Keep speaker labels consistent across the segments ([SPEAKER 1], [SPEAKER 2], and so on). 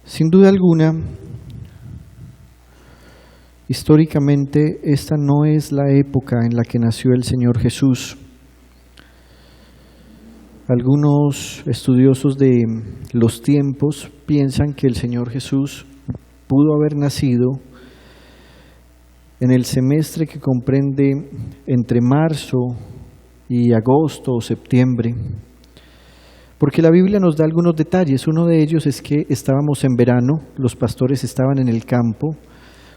[SPEAKER 1] Sin duda alguna, históricamente esta no es la época en la que nació el Señor Jesús. Algunos estudiosos de los tiempos piensan que el Señor Jesús pudo haber nacido en el semestre que comprende entre marzo y agosto o septiembre, porque la Biblia nos da algunos detalles. Uno de ellos es que estábamos en verano, los pastores estaban en el campo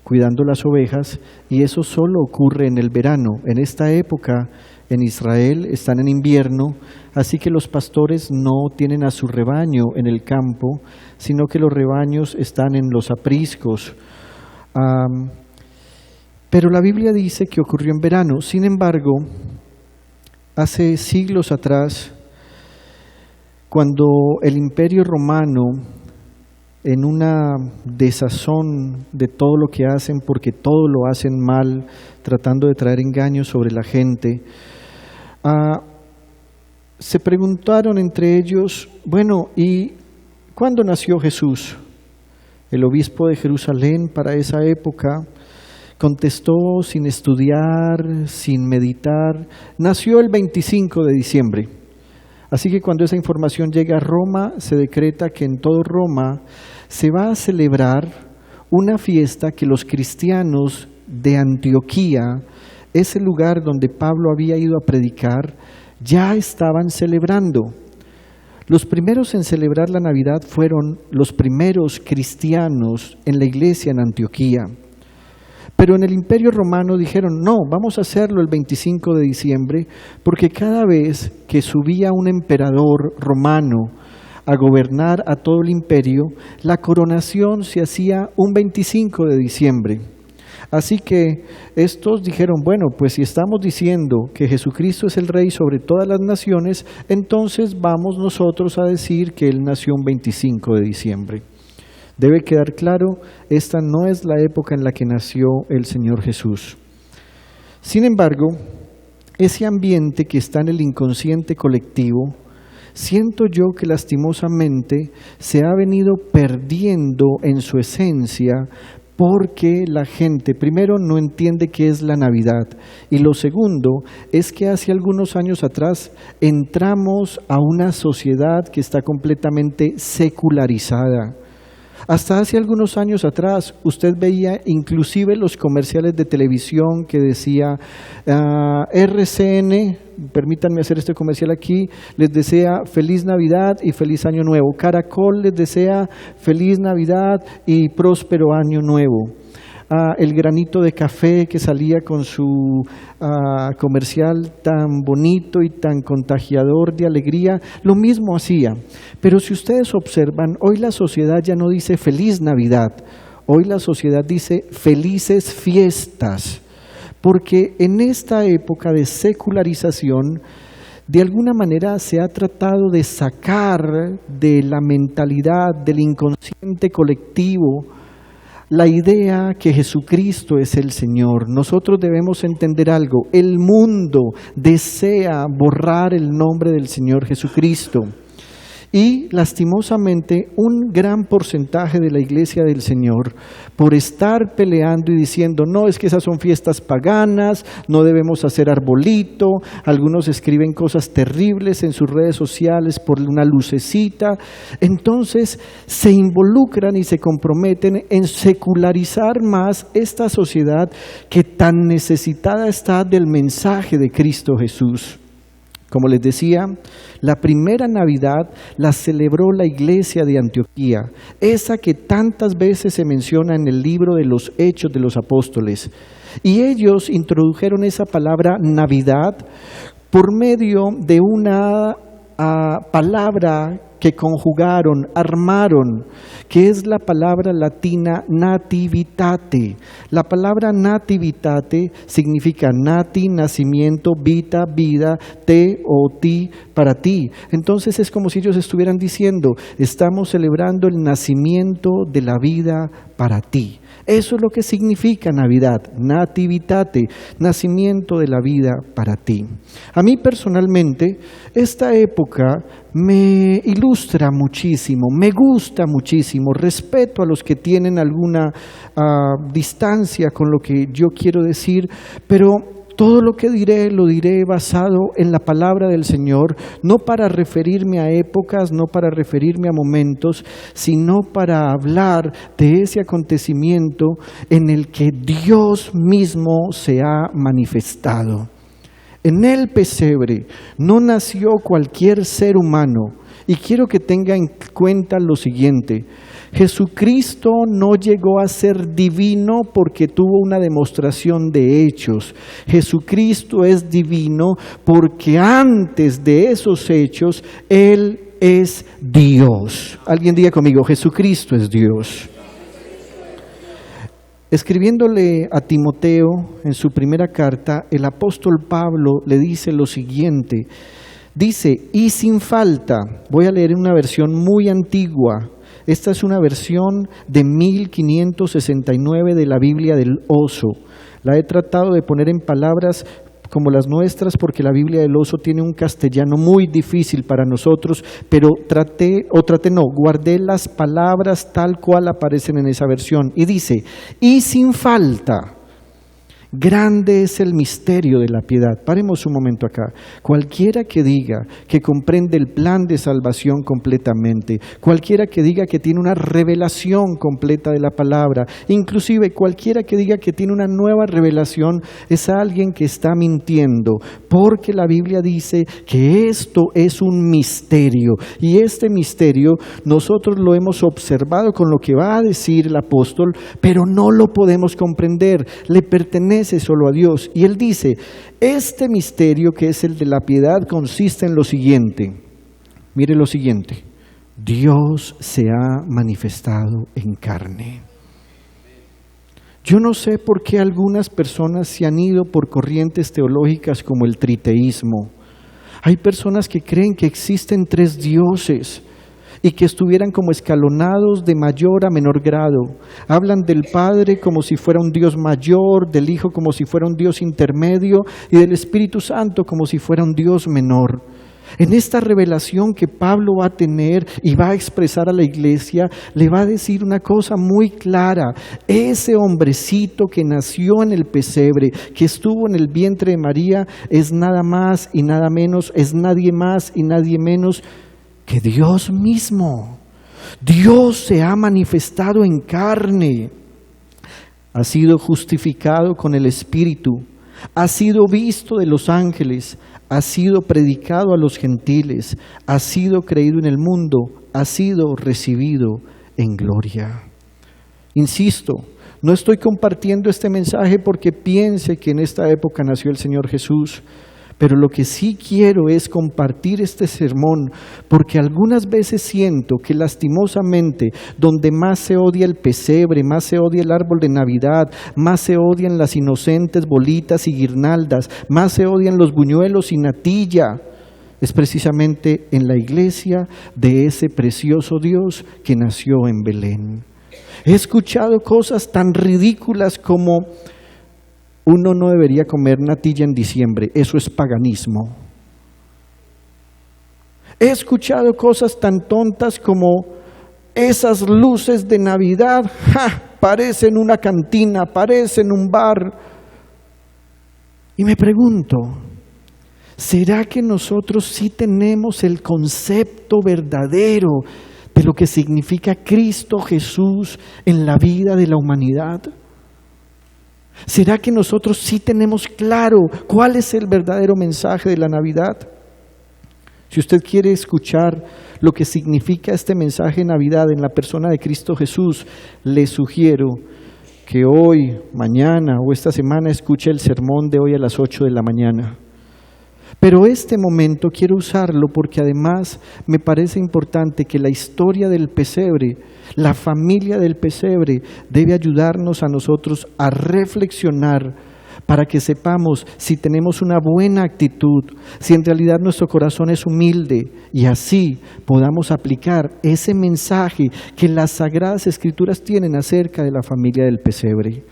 [SPEAKER 1] cuidando las ovejas, y eso solo ocurre en el verano. En esta época en Israel están en invierno, así que los pastores no tienen a su rebaño en el campo, sino que los rebaños están en los apriscos. Pero la Biblia dice que ocurrió en verano. Sin embargo, hace siglos atrás, cuando el Imperio Romano, en una desazón de todo lo que hacen, porque todo lo hacen mal, tratando de traer engaños sobre la gente, se preguntaron entre ellos, bueno, ¿y cuándo nació Jesús? El obispo de Jerusalén para esa época contestó sin estudiar, sin meditar, nació el 25 de diciembre. Así que cuando esa información llega a Roma, se decreta que en todo Roma se va a celebrar una fiesta que los cristianos de Antioquía, ese lugar donde Pablo había ido a predicar, ya estaban celebrando. Los primeros en celebrar la Navidad fueron los primeros cristianos en la iglesia en Antioquía. Pero en el Imperio Romano dijeron, no, vamos a hacerlo el 25 de diciembre, porque cada vez que subía un emperador romano a gobernar a todo el imperio, la coronación se hacía un 25 de diciembre. Así que estos dijeron, bueno, pues si estamos diciendo que Jesucristo es el Rey sobre todas las naciones, entonces vamos nosotros a decir que Él nació un 25 de diciembre. Debe quedar claro, esta no es la época en la que nació el Señor Jesús. Sin embargo, ese ambiente que está en el inconsciente colectivo, siento yo que lastimosamente se ha venido perdiendo en su esencia, porque la gente, primero, no entiende qué es la Navidad, y lo segundo es que hace algunos años atrás entramos a una sociedad que está completamente secularizada. Hasta hace algunos años atrás usted veía inclusive los comerciales de televisión que decía RCN, permítanme hacer este comercial aquí, les desea feliz Navidad y feliz Año Nuevo. Caracol les desea feliz Navidad y próspero Año Nuevo. El granito de café que salía con su comercial tan bonito y tan contagiador de alegría, lo mismo hacía. Pero si ustedes observan, hoy la sociedad ya no dice feliz Navidad, hoy la sociedad dice felices fiestas, porque en esta época de secularización, de alguna manera se ha tratado de sacar de la mentalidad, del inconsciente colectivo, la idea que Jesucristo es el Señor. Nosotros debemos entender algo: el mundo desea borrar el nombre del Señor Jesucristo. Y lastimosamente un gran porcentaje de la iglesia del Señor, por estar peleando y diciendo, no, es que esas son fiestas paganas, no debemos hacer arbolito, algunos escriben cosas terribles en sus redes sociales por una lucecita, entonces se involucran y se comprometen en secularizar más esta sociedad que tan necesitada está del mensaje de Cristo Jesús. Como les decía, la primera Navidad la celebró la iglesia de Antioquía, esa que tantas veces se menciona en el libro de los Hechos de los Apóstoles. Y ellos introdujeron esa palabra Navidad por medio de una palabra que conjugaron, armaron, que es la palabra latina nativitate. La palabra nativitate significa nati, nacimiento, vita, vida, te o ti, para ti. Entonces es como si ellos estuvieran diciendo, estamos celebrando el nacimiento de la vida para ti. Eso es lo que significa Navidad, nativitate, nacimiento de la vida para ti. A mí personalmente, esta época me ilustra muchísimo, me gusta muchísimo, respeto a los que tienen alguna distancia con lo que yo quiero decir, pero todo lo que diré, lo diré basado en la palabra del Señor, no para referirme a épocas, no para referirme a momentos, sino para hablar de ese acontecimiento en el que Dios mismo se ha manifestado. En el pesebre no nació cualquier ser humano, y quiero que tenga en cuenta lo siguiente: Jesucristo no llegó a ser divino porque tuvo una demostración de hechos. Jesucristo es divino porque antes de esos hechos, Él es Dios. Alguien diga conmigo, Jesucristo es Dios. Escribiéndole a Timoteo en su primera carta, el apóstol Pablo le dice lo siguiente. Dice, y sin falta, voy a leer una versión muy antigua. Esta es una versión de 1569 de la Biblia del Oso. La he tratado de poner en palabras como las nuestras porque la Biblia del Oso tiene un castellano muy difícil para nosotros, pero guardé las palabras tal cual aparecen en esa versión. Y dice, y sin falta. Grande es el misterio de la piedad. Paremos un momento acá. Cualquiera que diga que comprende el plan de salvación completamente, cualquiera que diga que tiene una revelación completa de la palabra, inclusive cualquiera que diga que tiene una nueva revelación, es alguien que está mintiendo, porque la Biblia dice que esto es un misterio, y este misterio nosotros lo hemos observado con lo que va a decir el apóstol, pero no lo podemos comprender, le pertenece solo a Dios. Y él dice, este misterio que es el de la piedad consiste en lo siguiente. Mire lo siguiente, Dios se ha manifestado en carne. Yo no sé por qué algunas personas se han ido por corrientes teológicas como el triteísmo. Hay personas que creen que existen 3 dioses y que estuvieran como escalonados de mayor a menor grado. Hablan del Padre como si fuera un Dios mayor, del Hijo como si fuera un Dios intermedio y del Espíritu Santo como si fuera un Dios menor. En esta revelación que Pablo va a tener y va a expresar a la iglesia, le va a decir una cosa muy clara. Ese hombrecito que nació en el pesebre, que estuvo en el vientre de María, es nada más y nada menos, es nadie más y nadie menos que Dios mismo. Dios se ha manifestado en carne, ha sido justificado con el Espíritu, ha sido visto de los ángeles, ha sido predicado a los gentiles, ha sido creído en el mundo, ha sido recibido en gloria. Insisto, no estoy compartiendo este mensaje porque piense que en esta época nació el Señor Jesús, pero lo que sí quiero es compartir este sermón, porque algunas veces siento que lastimosamente donde más se odia el pesebre, más se odia el árbol de Navidad, más se odian las inocentes bolitas y guirnaldas, más se odian los buñuelos y natilla, es precisamente en la iglesia de ese precioso Dios que nació en Belén. He escuchado cosas tan ridículas como: uno no debería comer natilla en diciembre, eso es paganismo. He escuchado cosas tan tontas como: esas luces de Navidad, parecen una cantina, parecen un bar. Y me pregunto, ¿será que nosotros sí tenemos el concepto verdadero de lo que significa Cristo Jesús en la vida de la humanidad? ¿Será que nosotros sí tenemos claro cuál es el verdadero mensaje de la Navidad? Si usted quiere escuchar lo que significa este mensaje de Navidad en la persona de Cristo Jesús, le sugiero que hoy, mañana o esta semana escuche el sermón de hoy a las 8 de la mañana. Pero este momento quiero usarlo porque además me parece importante que la historia del pesebre, la familia del pesebre, debe ayudarnos a nosotros a reflexionar para que sepamos si tenemos una buena actitud, si en realidad nuestro corazón es humilde y así podamos aplicar ese mensaje que las Sagradas Escrituras tienen acerca de la familia del pesebre.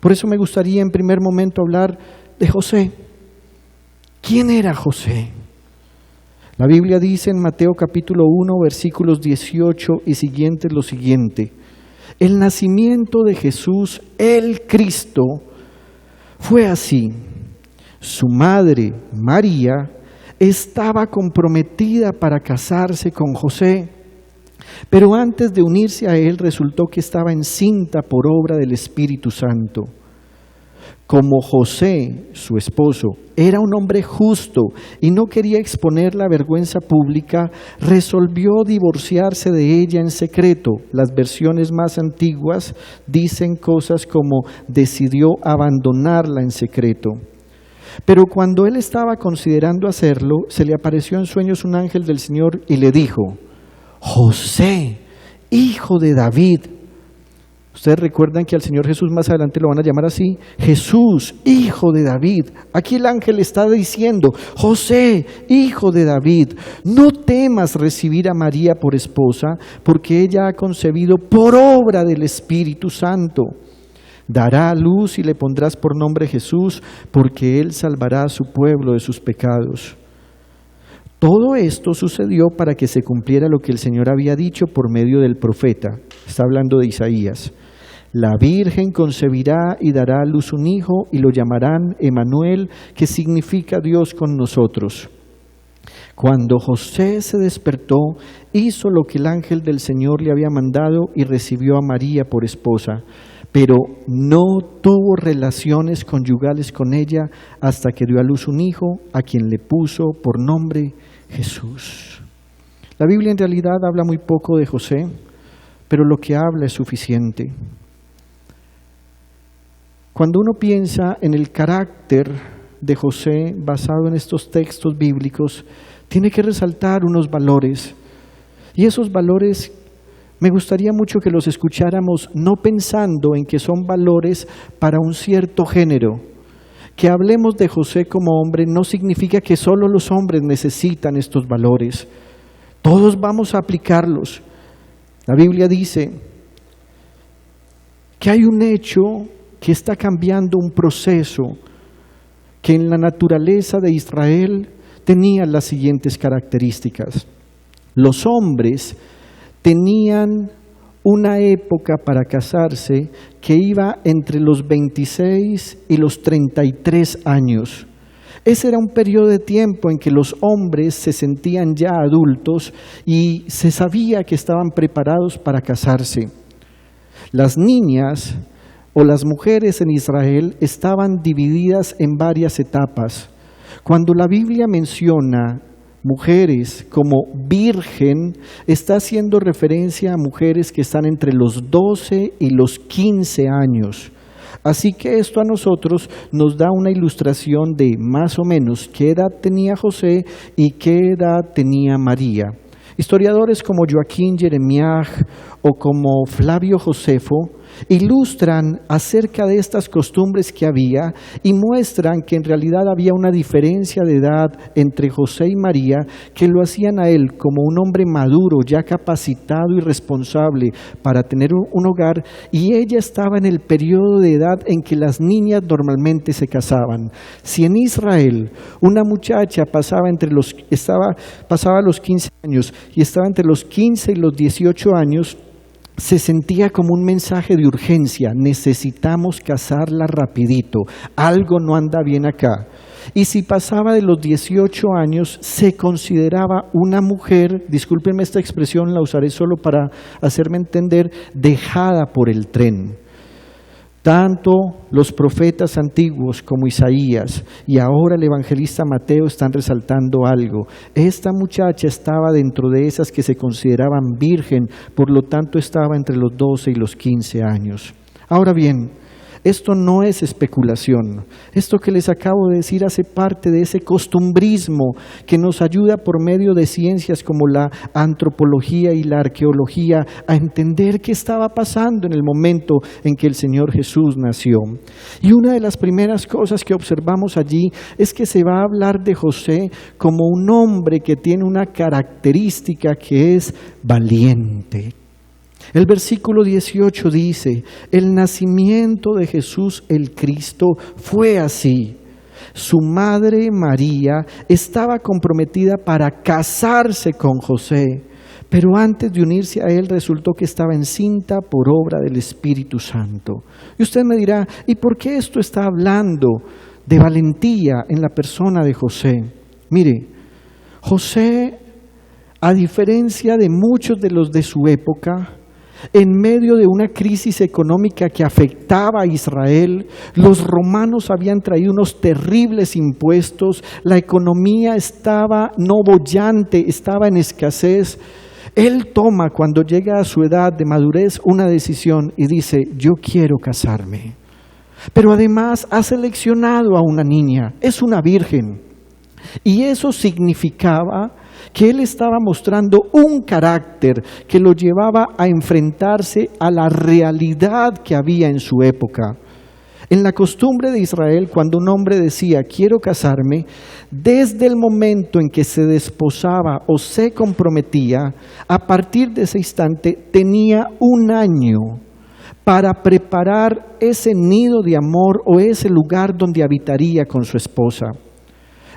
[SPEAKER 1] Por eso me gustaría en primer momento hablar de José. ¿Quién era José? La Biblia dice en Mateo capítulo 1, versículos 18 y siguientes lo siguiente: el nacimiento de Jesús, el Cristo, fue así. Su madre, María, estaba comprometida para casarse con José, pero antes de unirse a él resultó que estaba encinta por obra del Espíritu Santo. Como José, su esposo, era un hombre justo y no quería exponer la vergüenza pública, resolvió divorciarse de ella en secreto. Las versiones más antiguas dicen cosas como decidió abandonarla en secreto. Pero cuando él estaba considerando hacerlo, se le apareció en sueños un ángel del Señor y le dijo: José, hijo de David. Ustedes recuerdan que al Señor Jesús más adelante lo van a llamar así: Jesús, hijo de David. Aquí el ángel está diciendo: José, hijo de David, no temas recibir a María por esposa, porque ella ha concebido por obra del Espíritu Santo. Dará a luz y le pondrás por nombre Jesús, porque él salvará a su pueblo de sus pecados. Todo esto sucedió para que se cumpliera lo que el Señor había dicho por medio del profeta. Está hablando de Isaías. La Virgen concebirá y dará a luz un hijo y lo llamarán Emanuel, que significa Dios con nosotros. Cuando José se despertó, hizo lo que el ángel del Señor le había mandado y recibió a María por esposa, pero no tuvo relaciones conyugales con ella hasta que dio a luz un hijo, a quien le puso por nombre Jesús. La Biblia en realidad habla muy poco de José, pero lo que habla es suficiente. Cuando uno piensa en el carácter de José basado en estos textos bíblicos, tiene que resaltar unos valores. Y esos valores me gustaría mucho que los escucháramos no pensando en que son valores para un cierto género. Que hablemos de José como hombre no significa que solo los hombres necesitan estos valores. Todos vamos a aplicarlos. La Biblia dice que hay un hecho que está cambiando un proceso que en la naturaleza de Israel tenía las siguientes características. Los hombres tenían una época para casarse que iba entre los 26 y los 33 años. Ese era un periodo de tiempo en que los hombres se sentían ya adultos y se sabía que estaban preparados para casarse. Las niñas o las mujeres en Israel estaban divididas en varias etapas. Cuando la Biblia menciona mujeres como virgen, está haciendo referencia a mujeres que están entre los 12 y los 15 años. Así que esto a nosotros nos da una ilustración de más o menos qué edad tenía José y qué edad tenía María. Historiadores como Joaquín Jeremiah o como Flavio Josefo ilustran acerca de estas costumbres que había y muestran que en realidad había una diferencia de edad entre José y María que lo hacían a él como un hombre maduro, ya capacitado y responsable para tener un hogar, y ella estaba en el periodo de edad en que las niñas normalmente se casaban. Si en Israel una muchacha pasaba los 15 años y estaba entre los 15 y los 18 años, se sentía como un mensaje de urgencia: necesitamos casarla rapidito, algo no anda bien acá. Y si pasaba de los 18 años, se consideraba una mujer, discúlpenme esta expresión, la usaré solo para hacerme entender, dejada por el tren. Tanto los profetas antiguos como Isaías y ahora el evangelista Mateo están resaltando algo. Esta muchacha estaba dentro de esas que se consideraban virgen, por lo tanto estaba entre los 12 y los 15 años. Ahora bien, Esto no es especulación. Esto que les acabo de decir hace parte de ese costumbrismo que nos ayuda por medio de ciencias como la antropología y la arqueología a entender qué estaba pasando en el momento en que el Señor Jesús nació. Y una de las primeras cosas que observamos allí es que se va a hablar de José como un hombre que tiene una característica que es valiente. El versículo 18 dice: el nacimiento de Jesús el Cristo fue así. Su madre María estaba comprometida para casarse con José, pero antes de unirse a él resultó que estaba encinta por obra del Espíritu Santo. Y usted me dirá, ¿y por qué esto está hablando de valentía en la persona de José? Mire, José, a diferencia de muchos de los de su época, en medio de una crisis económica que afectaba a Israel, los romanos habían traído unos terribles impuestos, la economía estaba no boyante, estaba en escasez. Él toma, cuando llega a su edad de madurez, una decisión y dice: yo quiero casarme. Pero además ha seleccionado a una niña, es una virgen. Y eso significaba que él estaba mostrando un carácter que lo llevaba a enfrentarse a la realidad que había en su época. En la costumbre de Israel, cuando un hombre decía quiero casarme, desde el momento en que se desposaba o se comprometía, a partir de ese instante tenía un año para preparar ese nido de amor o ese lugar donde habitaría con su esposa.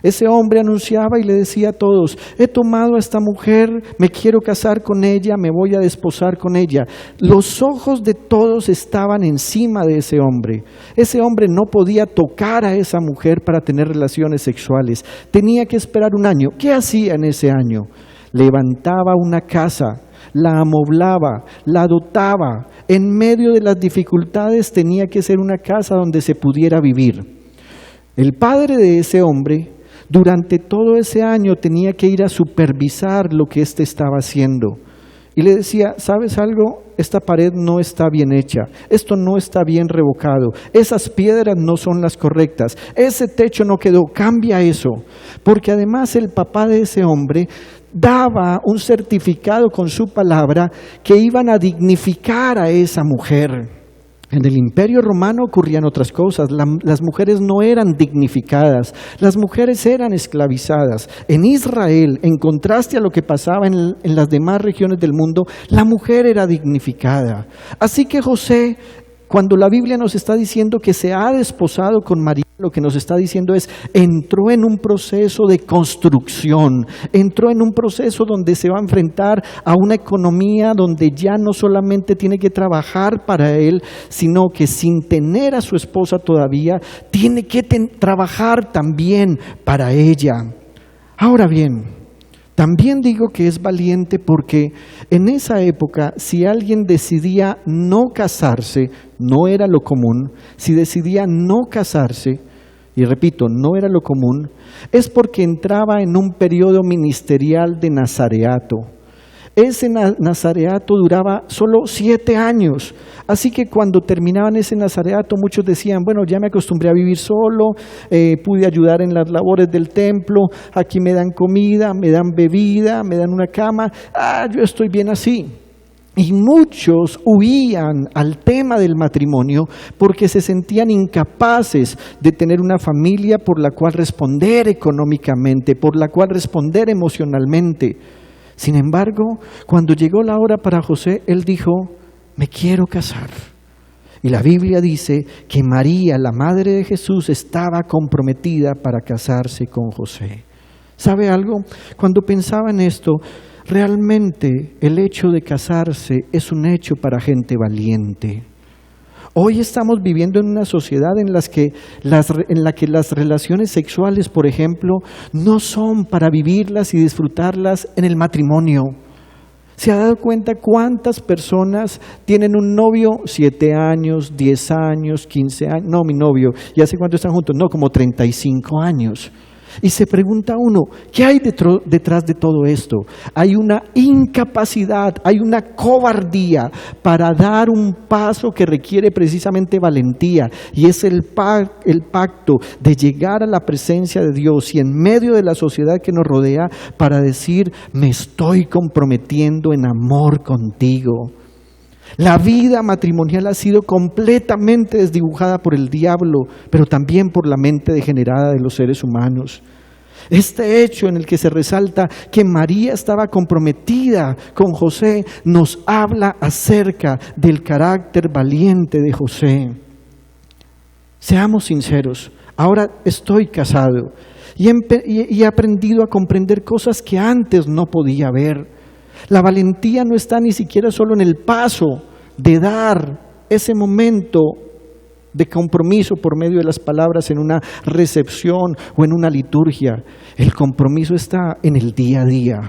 [SPEAKER 1] Ese hombre anunciaba y le decía a todos: he tomado a esta mujer, me quiero casar con ella, me voy a desposar con ella. Los ojos de todos estaban encima de ese hombre. Ese hombre no podía tocar a esa mujer para tener relaciones sexuales. Tenía que esperar un año. ¿Qué hacía en ese año? Levantaba una casa, la amoblaba, la dotaba. En medio de las dificultades tenía que ser una casa donde se pudiera vivir. El padre de ese hombre, durante todo ese año, tenía que ir a supervisar lo que éste estaba haciendo. Y le decía: ¿sabes algo? Esta pared no está bien hecha, esto no está bien revocado, esas piedras no son las correctas, ese techo no quedó, cambia eso. Porque además el papá de ese hombre daba un certificado con su palabra que iban a dignificar a esa mujer. En el Imperio Romano ocurrían otras cosas. Las mujeres no eran dignificadas, las mujeres eran esclavizadas. En Israel, en contraste a lo que pasaba en las demás regiones del mundo, la mujer era dignificada. Así que José, cuando la Biblia nos está diciendo que se ha desposado con María, lo que nos está diciendo es: entró en un proceso de construcción, entró en un proceso donde se va a enfrentar a una economía donde ya no solamente tiene que trabajar para él, sino que sin tener a su esposa todavía, tiene que trabajar también para ella. Ahora bien, también digo que es valiente porque en esa época, si alguien decidía no casarse, no era lo común. Si decidía no casarse, y repito, no era lo común, es porque entraba en un periodo ministerial de nazareato. Ese nazareato duraba solo 7 años, así que cuando terminaban ese nazareato muchos decían: bueno, ya me acostumbré a vivir solo, pude ayudar en las labores del templo, aquí me dan comida, me dan bebida, me dan una cama, yo estoy bien así. Y muchos huían al tema del matrimonio porque se sentían incapaces de tener una familia por la cual responder económicamente, por la cual responder emocionalmente. Sin embargo, cuando llegó la hora para José, él dijo: me quiero casar. Y la Biblia dice que María, la madre de Jesús, estaba comprometida para casarse con José. ¿Sabe algo? Cuando pensaba en esto, realmente el hecho de casarse es un hecho para gente valiente. Hoy estamos viviendo en una sociedad en la que las relaciones sexuales, por ejemplo, no son para vivirlas y disfrutarlas en el matrimonio. ¿Se ha dado cuenta cuántas personas tienen un novio 7 años, 10 años, 15 años? No, mi novio, ¿y hace cuánto están juntos? No, como 35 años. Y se pregunta uno, ¿qué hay detrás de todo esto? Hay una incapacidad, hay una cobardía para dar un paso que requiere precisamente valentía, y es el pacto de llegar a la presencia de Dios y en medio de la sociedad que nos rodea para decir, me estoy comprometiendo en amor contigo. La vida matrimonial ha sido completamente desdibujada por el diablo, pero también por la mente degenerada de los seres humanos. Este hecho en el que se resalta que María estaba comprometida con José nos habla acerca del carácter valiente de José. Seamos sinceros, ahora estoy casado y he aprendido a comprender cosas que antes no podía ver. La valentía no está ni siquiera solo en el paso de dar ese momento de compromiso por medio de las palabras en una recepción o en una liturgia. El compromiso está en el día a día.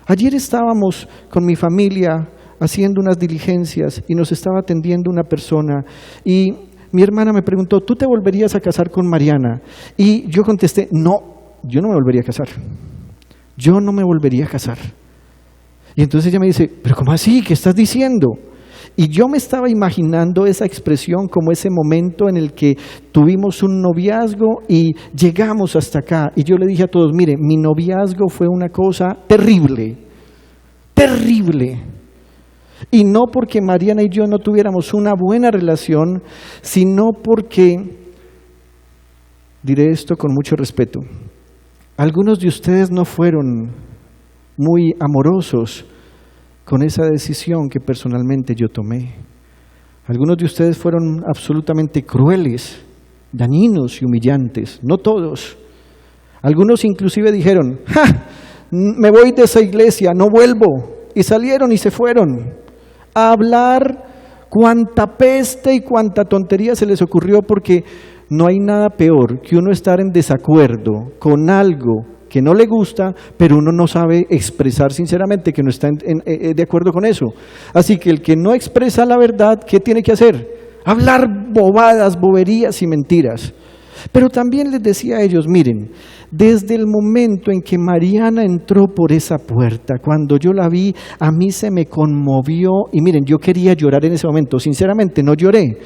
[SPEAKER 1] Ayer estábamos con mi familia haciendo unas diligencias y nos estaba atendiendo una persona y mi hermana me preguntó, ¿tú te volverías a casar con Mariana? Y yo contesté, no, yo no me volvería a casar. Yo no me volvería a casar. Y entonces ella me dice, ¿pero cómo así? ¿Qué estás diciendo? Y yo me estaba imaginando esa expresión como ese momento en el que tuvimos un noviazgo y llegamos hasta acá. Y yo le dije a todos, mire, mi noviazgo fue una cosa terrible, terrible. Y no porque Mariana y yo no tuviéramos una buena relación, sino porque, diré esto con mucho respeto, algunos de ustedes no fueron muy amorosos con esa decisión que personalmente yo tomé. Algunos de ustedes fueron absolutamente crueles, dañinos y humillantes, no todos. Algunos inclusive dijeron, ¡ja! Me voy de esa iglesia, no vuelvo. Y salieron y se fueron a hablar cuánta peste y cuánta tontería se les ocurrió, porque no hay nada peor que uno estar en desacuerdo con algo que no le gusta, pero uno no sabe expresar sinceramente que no está de acuerdo con eso. Así que el que no expresa la verdad, ¿qué tiene que hacer? Hablar bobadas, boberías y mentiras. Pero también les decía a ellos, miren, desde el momento en que Mariana entró por esa puerta, cuando yo la vi, a mí se me conmovió, y miren, yo quería llorar en ese momento, sinceramente no lloré,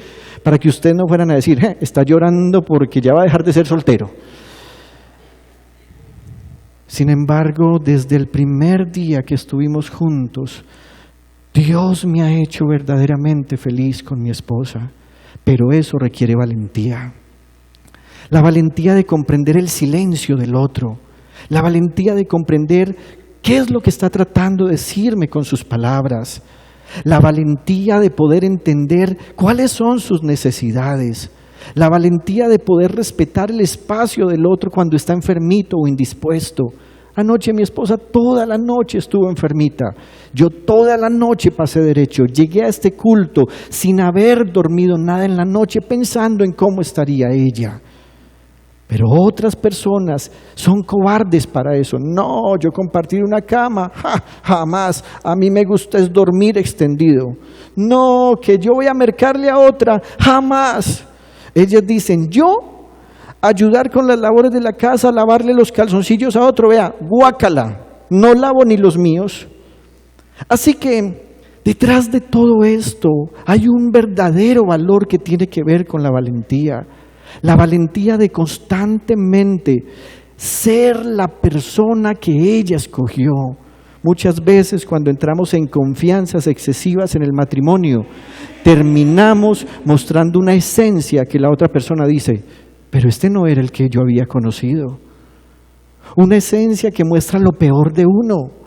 [SPEAKER 1] para que ustedes no fueran a decir, está llorando porque ya va a dejar de ser soltero. Sin embargo, desde el primer día que estuvimos juntos, Dios me ha hecho verdaderamente feliz con mi esposa, pero eso requiere valentía. La valentía de comprender el silencio del otro, la valentía de comprender qué es lo que está tratando de decirme con sus palabras, la valentía de poder entender cuáles son sus necesidades, la valentía de poder respetar el espacio del otro cuando está enfermito o indispuesto. Anoche mi esposa toda la noche estuvo enfermita, yo toda la noche pasé derecho, llegué a este culto sin haber dormido nada en la noche pensando en cómo estaría ella. Pero otras personas son cobardes para eso. No, yo compartir una cama, jamás. A mí me gusta es dormir extendido. No, que yo voy a mercarle a otra, jamás. Ellas dicen, yo ayudar con las labores de la casa, lavarle los calzoncillos a otro, vea, guácala, no lavo ni los míos. Así que detrás de todo esto hay un verdadero valor que tiene que ver con la valentía de constantemente ser la persona que ella escogió. Muchas veces cuando entramos en confianzas excesivas en el matrimonio, terminamos mostrando una esencia que la otra persona dice, pero este no era el que yo había conocido. Una esencia que muestra lo peor de uno.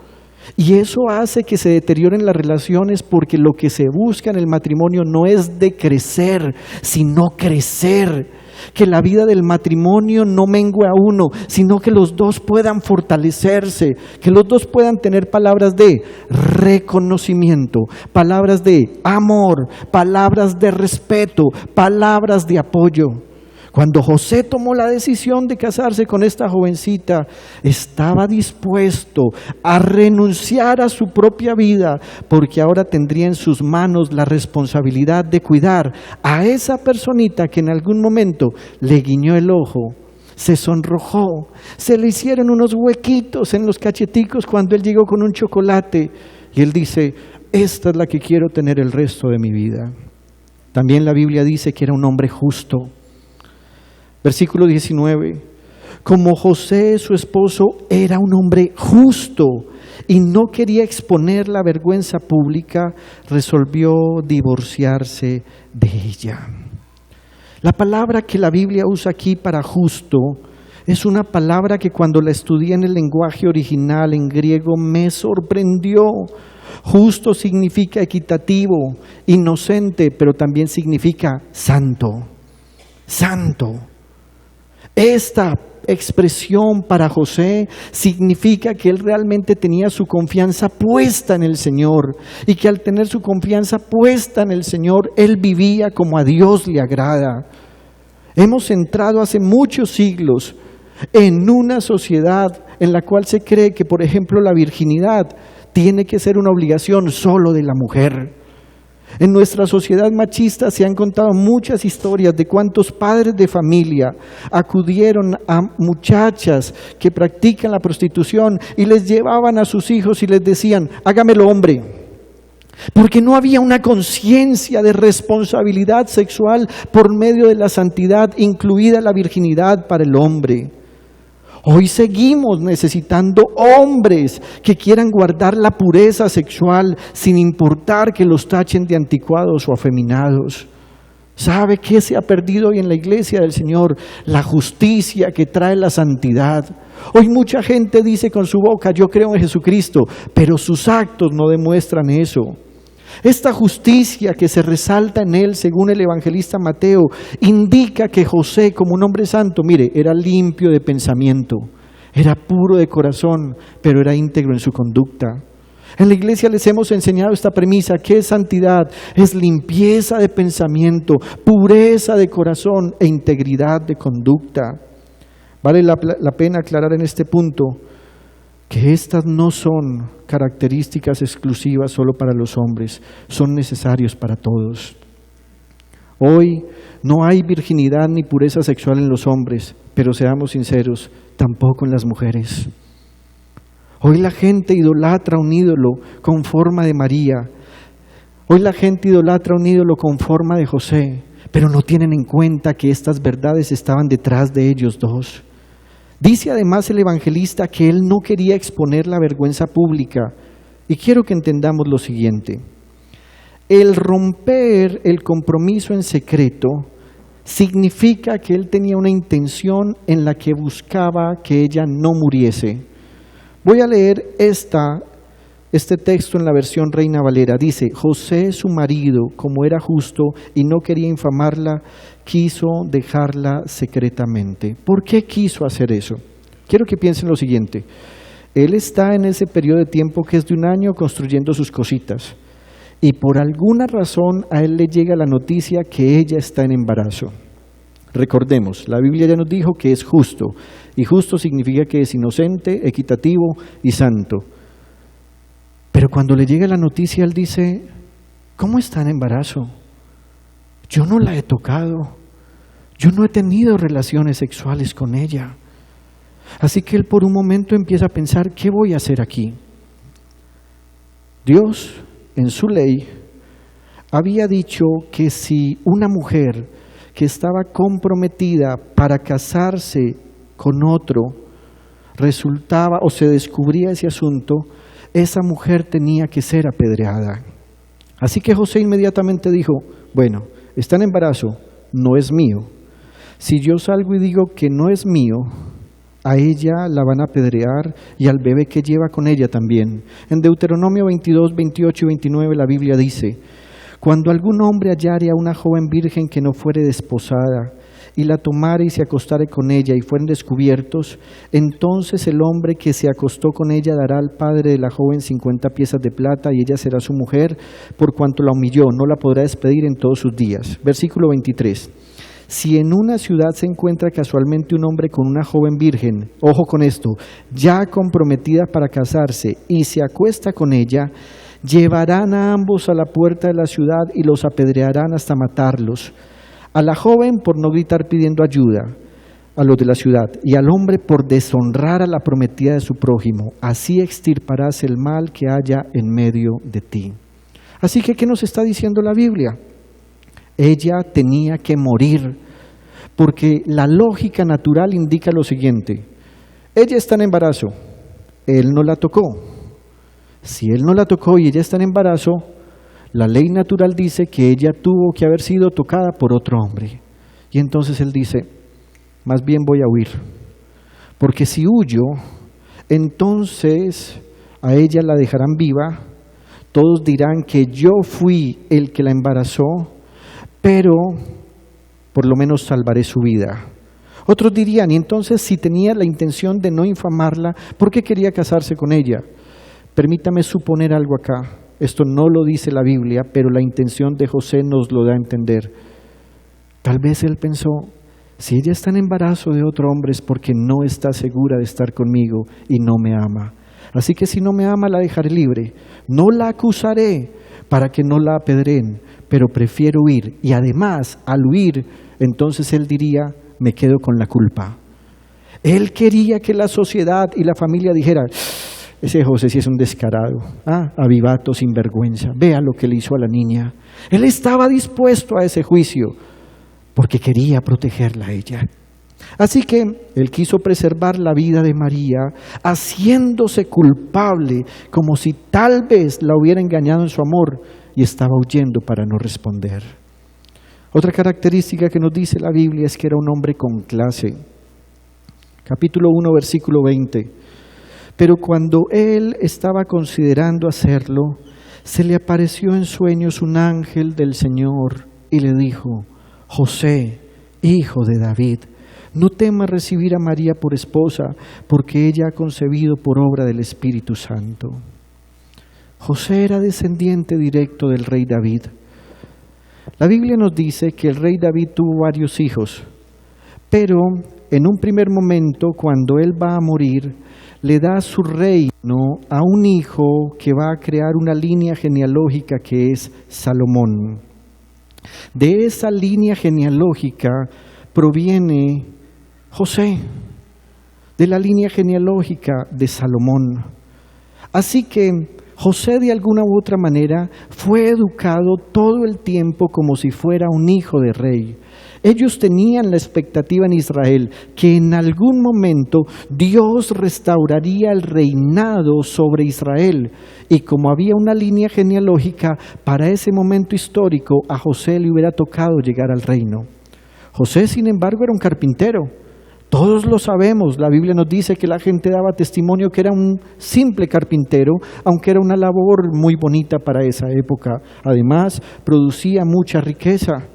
[SPEAKER 1] Y eso hace que se deterioren las relaciones, porque lo que se busca en el matrimonio no es de crecer, sino crecer. Que la vida del matrimonio no mengue a uno, sino que los dos puedan fortalecerse, que los dos puedan tener palabras de reconocimiento, palabras de amor, palabras de respeto, palabras de apoyo. Cuando José tomó la decisión de casarse con esta jovencita, estaba dispuesto a renunciar a su propia vida, porque ahora tendría en sus manos la responsabilidad de cuidar a esa personita que en algún momento le guiñó el ojo, se sonrojó, se le hicieron unos huequitos en los cacheticos cuando él llegó con un chocolate. Y él dice, esta es la que quiero tener el resto de mi vida. También la Biblia dice que era un hombre justo. Versículo 19, como José, su esposo, era un hombre justo y no quería exponer la vergüenza pública, resolvió divorciarse de ella. La palabra que la Biblia usa aquí para justo es una palabra que cuando la estudié en el lenguaje original en griego me sorprendió. Justo significa equitativo, inocente, pero también significa santo. Santo. Esta expresión para José significa que él realmente tenía su confianza puesta en el Señor y que al tener su confianza puesta en el Señor, él vivía como a Dios le agrada. Hemos entrado hace muchos siglos en una sociedad en la cual se cree que, por ejemplo, la virginidad tiene que ser una obligación solo de la mujer. En nuestra sociedad machista se han contado muchas historias de cuántos padres de familia acudieron a muchachas que practican la prostitución y les llevaban a sus hijos y les decían, hágamelo hombre. Porque no había una conciencia de responsabilidad sexual por medio de la santidad, incluida la virginidad para el hombre. Hoy seguimos necesitando hombres que quieran guardar la pureza sexual sin importar que los tachen de anticuados o afeminados. ¿Sabe qué se ha perdido hoy en la iglesia del Señor? La justicia que trae la santidad. Hoy mucha gente dice con su boca, yo creo en Jesucristo, pero sus actos no demuestran eso. Esta justicia que se resalta en él, según el evangelista Mateo, indica que José, como un hombre santo, mire, era limpio de pensamiento, era puro de corazón, pero era íntegro en su conducta. En la iglesia les hemos enseñado esta premisa, que es santidad, es limpieza de pensamiento, pureza de corazón e integridad de conducta. Vale la pena aclarar en este punto que estas no son características exclusivas solo para los hombres, son necesarios para todos. Hoy no hay virginidad ni pureza sexual en los hombres, pero seamos sinceros, tampoco en las mujeres. Hoy la gente idolatra un ídolo con forma de María. Hoy la gente idolatra un ídolo con forma de José, pero no tienen en cuenta que estas verdades estaban detrás de ellos dos. Dice además el evangelista que él no quería exponer la vergüenza pública. Y quiero que entendamos lo siguiente. El romper el compromiso en secreto significa que él tenía una intención en la que buscaba que ella no muriese. Voy a leer este texto en la versión Reina Valera. Dice, José su marido, como era justo y no quería infamarla, quiso dejarla secretamente. ¿Por qué quiso hacer eso? Quiero que piensen lo siguiente. Él está en ese periodo de tiempo que es de un año construyendo sus cositas y por alguna razón a él le llega la noticia que ella está en embarazo. Recordemos, la Biblia ya nos dijo que es justo y justo significa que es inocente, equitativo y santo. Pero cuando le llega la noticia él dice, ¿cómo está en embarazo? Yo no la he tocado, yo no he tenido relaciones sexuales con ella. Así que él por un momento empieza a pensar, ¿qué voy a hacer aquí? Dios, en su ley, había dicho que si una mujer que estaba comprometida para casarse con otro, resultaba o se descubría ese asunto, esa mujer tenía que ser apedreada. Así que José inmediatamente dijo, bueno, está en embarazo, no es mío. Si yo salgo y digo que no es mío, a ella la van a apedrear y al bebé que lleva con ella también. En Deuteronomio 22, 28 y 29 la Biblia dice, cuando algún hombre hallare a una joven virgen que no fuere desposada y la tomare y se acostare con ella y fueren descubiertos, entonces el hombre que se acostó con ella dará al padre de la joven 50 piezas de plata y ella será su mujer por cuanto la humilló, no la podrá despedir en todos sus días. Versículo 23. Si en una ciudad se encuentra casualmente un hombre con una joven virgen, ojo con esto, ya comprometida para casarse y se acuesta con ella, llevarán a ambos a la puerta de la ciudad y los apedrearán hasta matarlos. A la joven por no gritar pidiendo ayuda, a los de la ciudad, y al hombre por deshonrar a la prometida de su prójimo, así extirparás el mal que haya en medio de ti. Así que, ¿qué nos está diciendo la Biblia? Ella tenía que morir, porque la lógica natural indica lo siguiente: ella está en embarazo, él no la tocó. Si él no la tocó y ella está en embarazo, la ley natural dice que ella tuvo que haber sido tocada por otro hombre. Y entonces él dice, más bien voy a huir, porque si huyo, entonces a ella la dejarán viva, todos dirán que yo fui el que la embarazó, pero por lo menos salvaré su vida. Otros dirían, y entonces si tenía la intención de no infamarla, ¿por qué quería casarse con ella? Permítame suponer algo acá, esto no lo dice la Biblia, pero la intención de José nos lo da a entender. Tal vez él pensó, si ella está en embarazo de otro hombre es porque no está segura de estar conmigo y no me ama. Así que si no me ama la dejaré libre, no la acusaré para que no la apedreen, pero prefiero huir. Y además, al huir, entonces él diría, me quedo con la culpa. Él quería que la sociedad y la familia dijera, ese José sí es un descarado, avivato, sinvergüenza, vea lo que le hizo a la niña. Él estaba dispuesto a ese juicio, porque quería protegerla a ella. Así que él quiso preservar la vida de María, haciéndose culpable, como si tal vez la hubiera engañado en su amor, y estaba huyendo para no responder. Otra característica que nos dice la Biblia es que era un hombre con clase. Capítulo 1, versículo 20. Pero cuando él estaba considerando hacerlo, se le apareció en sueños un ángel del Señor y le dijo, José, hijo de David, no temas recibir a María por esposa, porque ella ha concebido por obra del Espíritu Santo. José era descendiente directo del rey David. La Biblia nos dice que el rey David tuvo varios hijos, pero en un primer momento, cuando él va a morir, le da su reino a un hijo que va a crear una línea genealógica que es Salomón. De esa línea genealógica proviene José, de la línea genealógica de Salomón. Así que José de alguna u otra manera fue educado todo el tiempo como si fuera un hijo de rey. Ellos tenían la expectativa en Israel que en algún momento Dios restauraría el reinado sobre Israel. Y como había una línea genealógica, para ese momento histórico a José le hubiera tocado llegar al reino. José, sin embargo, era un carpintero. Todos lo sabemos, la Biblia nos dice que la gente daba testimonio que era un simple carpintero, aunque era una labor muy bonita para esa época. Además, producía mucha riqueza.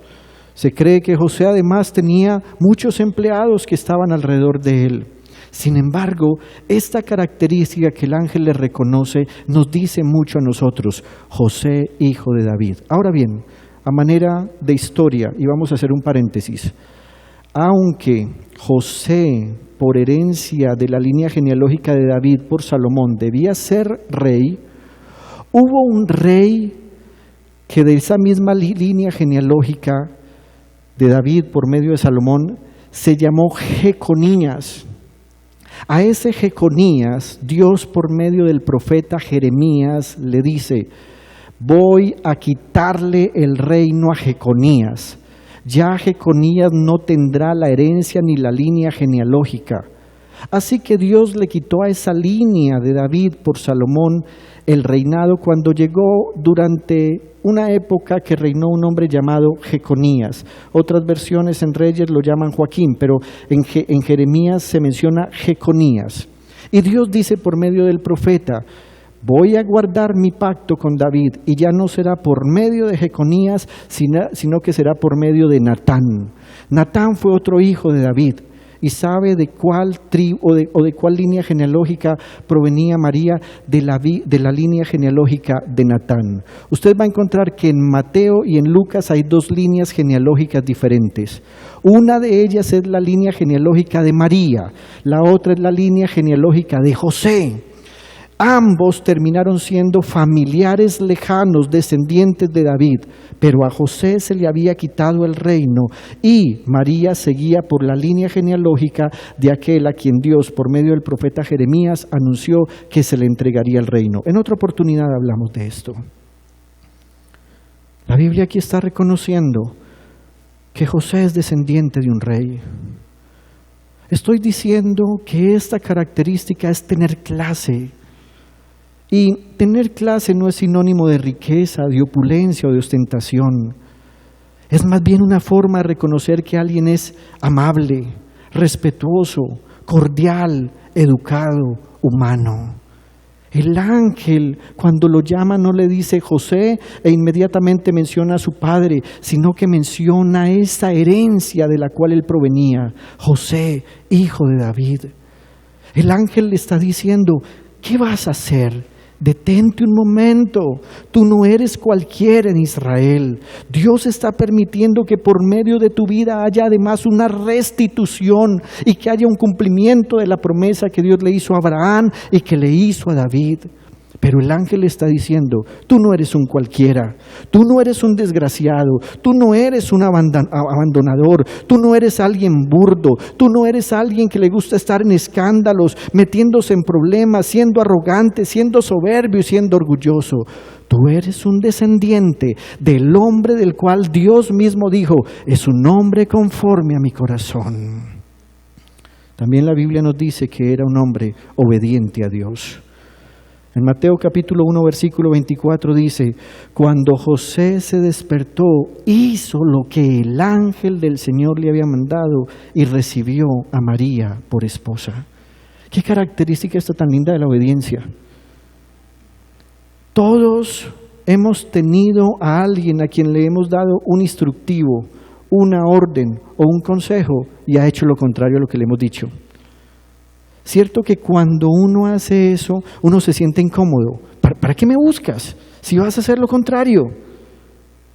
[SPEAKER 1] Se cree que José además tenía muchos empleados que estaban alrededor de él. Sin embargo, esta característica que el ángel le reconoce nos dice mucho a nosotros, José, hijo de David. Ahora bien, a manera de historia, y vamos a hacer un paréntesis, aunque José, por herencia de la línea genealógica de David por Salomón, debía ser rey, hubo un rey que de esa misma línea genealógica de David por medio de Salomón se llamó Jeconías. A ese Jeconías, Dios por medio del profeta Jeremías le dice, voy a quitarle el reino a Jeconías. Ya Jeconías no tendrá la herencia ni la línea genealógica. Así que Dios le quitó a esa línea de David por Salomón el reinado cuando llegó durante una época que reinó un hombre llamado Jeconías. Otras versiones en Reyes lo llaman Joaquín, pero en Jeremías se menciona Jeconías. Y Dios dice por medio del profeta, voy a guardar mi pacto con David y ya no será por medio de Jeconías, sino que será por medio de Natán. Natán fue otro hijo de David. ¿Y sabe de cuál tribu o de cuál línea genealógica provenía María? De la línea genealógica de Natán. Usted va a encontrar que en Mateo y en Lucas hay dos líneas genealógicas diferentes. Una de ellas es la línea genealógica de María, la otra es la línea genealógica de José. Ambos terminaron siendo familiares lejanos, descendientes de David, pero a José se le había quitado el reino y María seguía por la línea genealógica de aquel a quien Dios, por medio del profeta Jeremías, anunció que se le entregaría el reino. En otra oportunidad hablamos de esto. La Biblia aquí está reconociendo que José es descendiente de un rey. Estoy diciendo que esta característica es tener clase. Y tener clase no es sinónimo de riqueza, de opulencia o de ostentación. Es más bien una forma de reconocer que alguien es amable, respetuoso, cordial, educado, humano. El ángel, cuando lo llama, no le dice José e inmediatamente menciona a su padre, sino que menciona esa herencia de la cual él provenía. José, hijo de David. El ángel le está diciendo, ¿qué vas a hacer? Detente un momento, tú no eres cualquiera en Israel. Dios está permitiendo que por medio de tu vida haya además una restitución y que haya un cumplimiento de la promesa que Dios le hizo a Abraham y que le hizo a David. Pero el ángel está diciendo, tú no eres un cualquiera, tú no eres un desgraciado, tú no eres un abandonador, tú no eres alguien burdo, tú no eres alguien que le gusta estar en escándalos, metiéndose en problemas, siendo arrogante, siendo soberbio y siendo orgulloso. Tú eres un descendiente del hombre del cual Dios mismo dijo, es un hombre conforme a mi corazón. También la Biblia nos dice que era un hombre obediente a Dios. En Mateo capítulo 1 versículo 24 dice, cuando José se despertó, hizo lo que el ángel del Señor le había mandado y recibió a María por esposa. ¿Qué característica está tan linda de la obediencia? Todos hemos tenido a alguien a quien le hemos dado un instructivo, una orden o un consejo y ha hecho lo contrario a lo que le hemos dicho. Cierto que cuando uno hace eso, uno se siente incómodo. ¿Para qué me buscas si vas a hacer lo contrario?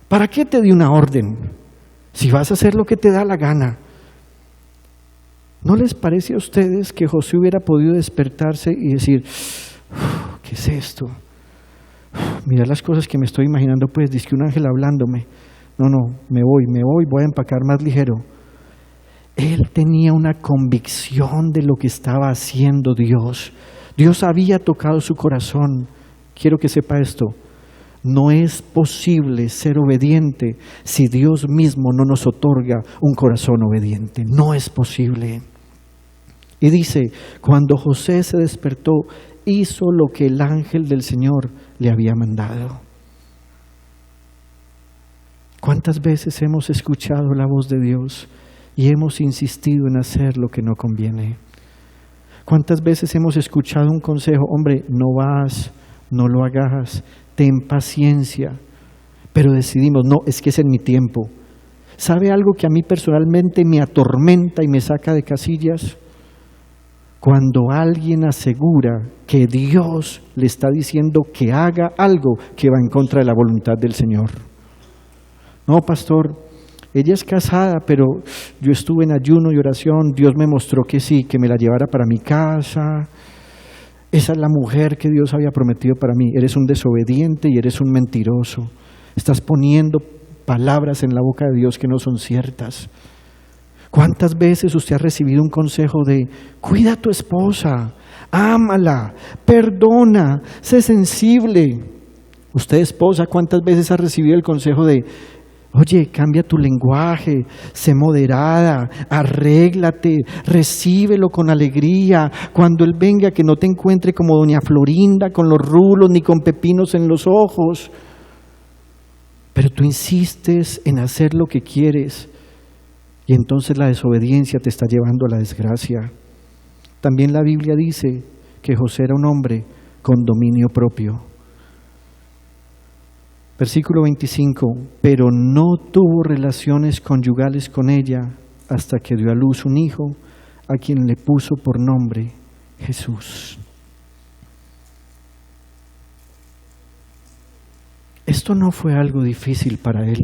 [SPEAKER 1] ¿Para qué te di una orden si vas a hacer lo que te da la gana? ¿No les parece a ustedes que José hubiera podido despertarse y decir, ¿qué es esto? Mira las cosas que me estoy imaginando, pues, dice que un ángel hablándome. No, me voy a empacar más ligero. Él tenía una convicción de lo que estaba haciendo Dios. Dios había tocado su corazón. Quiero que sepa esto. No es posible ser obediente si Dios mismo no nos otorga un corazón obediente. No es posible. Y dice, cuando José se despertó, hizo lo que el ángel del Señor le había mandado. ¿Cuántas veces hemos escuchado la voz de Dios y hemos insistido en hacer lo que no conviene? ¿Cuántas veces hemos escuchado un consejo? Hombre, no vas, no lo hagas, ten paciencia. Pero decidimos, no, es que es en mi tiempo. ¿Sabe algo que a mí personalmente me atormenta y me saca de casillas? Cuando alguien asegura que Dios le está diciendo que haga algo que va en contra de la voluntad del Señor. No, pastor, ella es casada, pero yo estuve en ayuno y oración, Dios me mostró que sí, que me la llevara para mi casa. Esa es la mujer que Dios había prometido para mí. Eres un desobediente y eres un mentiroso. Estás poniendo palabras en la boca de Dios que no son ciertas. ¿Cuántas veces usted ha recibido un consejo de cuida a tu esposa, ámala, perdona, sé sensible? Usted, esposa, ¿cuántas veces ha recibido el consejo de oye, cambia tu lenguaje, sé moderada, arréglate, recíbelo con alegría? Cuando él venga, que no te encuentre como doña Florinda con los rulos ni con pepinos en los ojos. Pero tú insistes en hacer lo que quieres y entonces la desobediencia te está llevando a la desgracia. También la Biblia dice que José era un hombre con dominio propio. Versículo 25, pero no tuvo relaciones conyugales con ella hasta que dio a luz un hijo a quien le puso por nombre Jesús. Esto no fue algo difícil para él.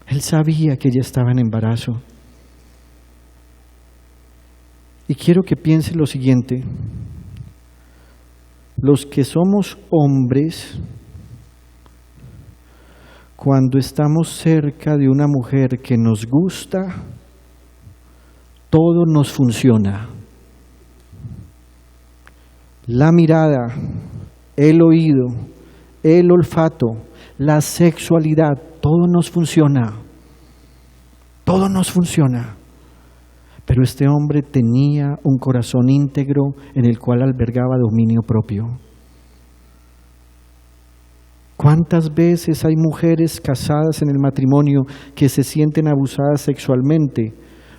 [SPEAKER 1] Él sabía que ella estaba en embarazo. Y quiero que piense lo siguiente. Los que somos hombres, cuando estamos cerca de una mujer que nos gusta, todo nos funciona. La mirada, el oído, el olfato, la sexualidad, todo nos funciona. Todo nos funciona. Pero este hombre tenía un corazón íntegro en el cual albergaba dominio propio. ¿Cuántas veces hay mujeres casadas en el matrimonio que se sienten abusadas sexualmente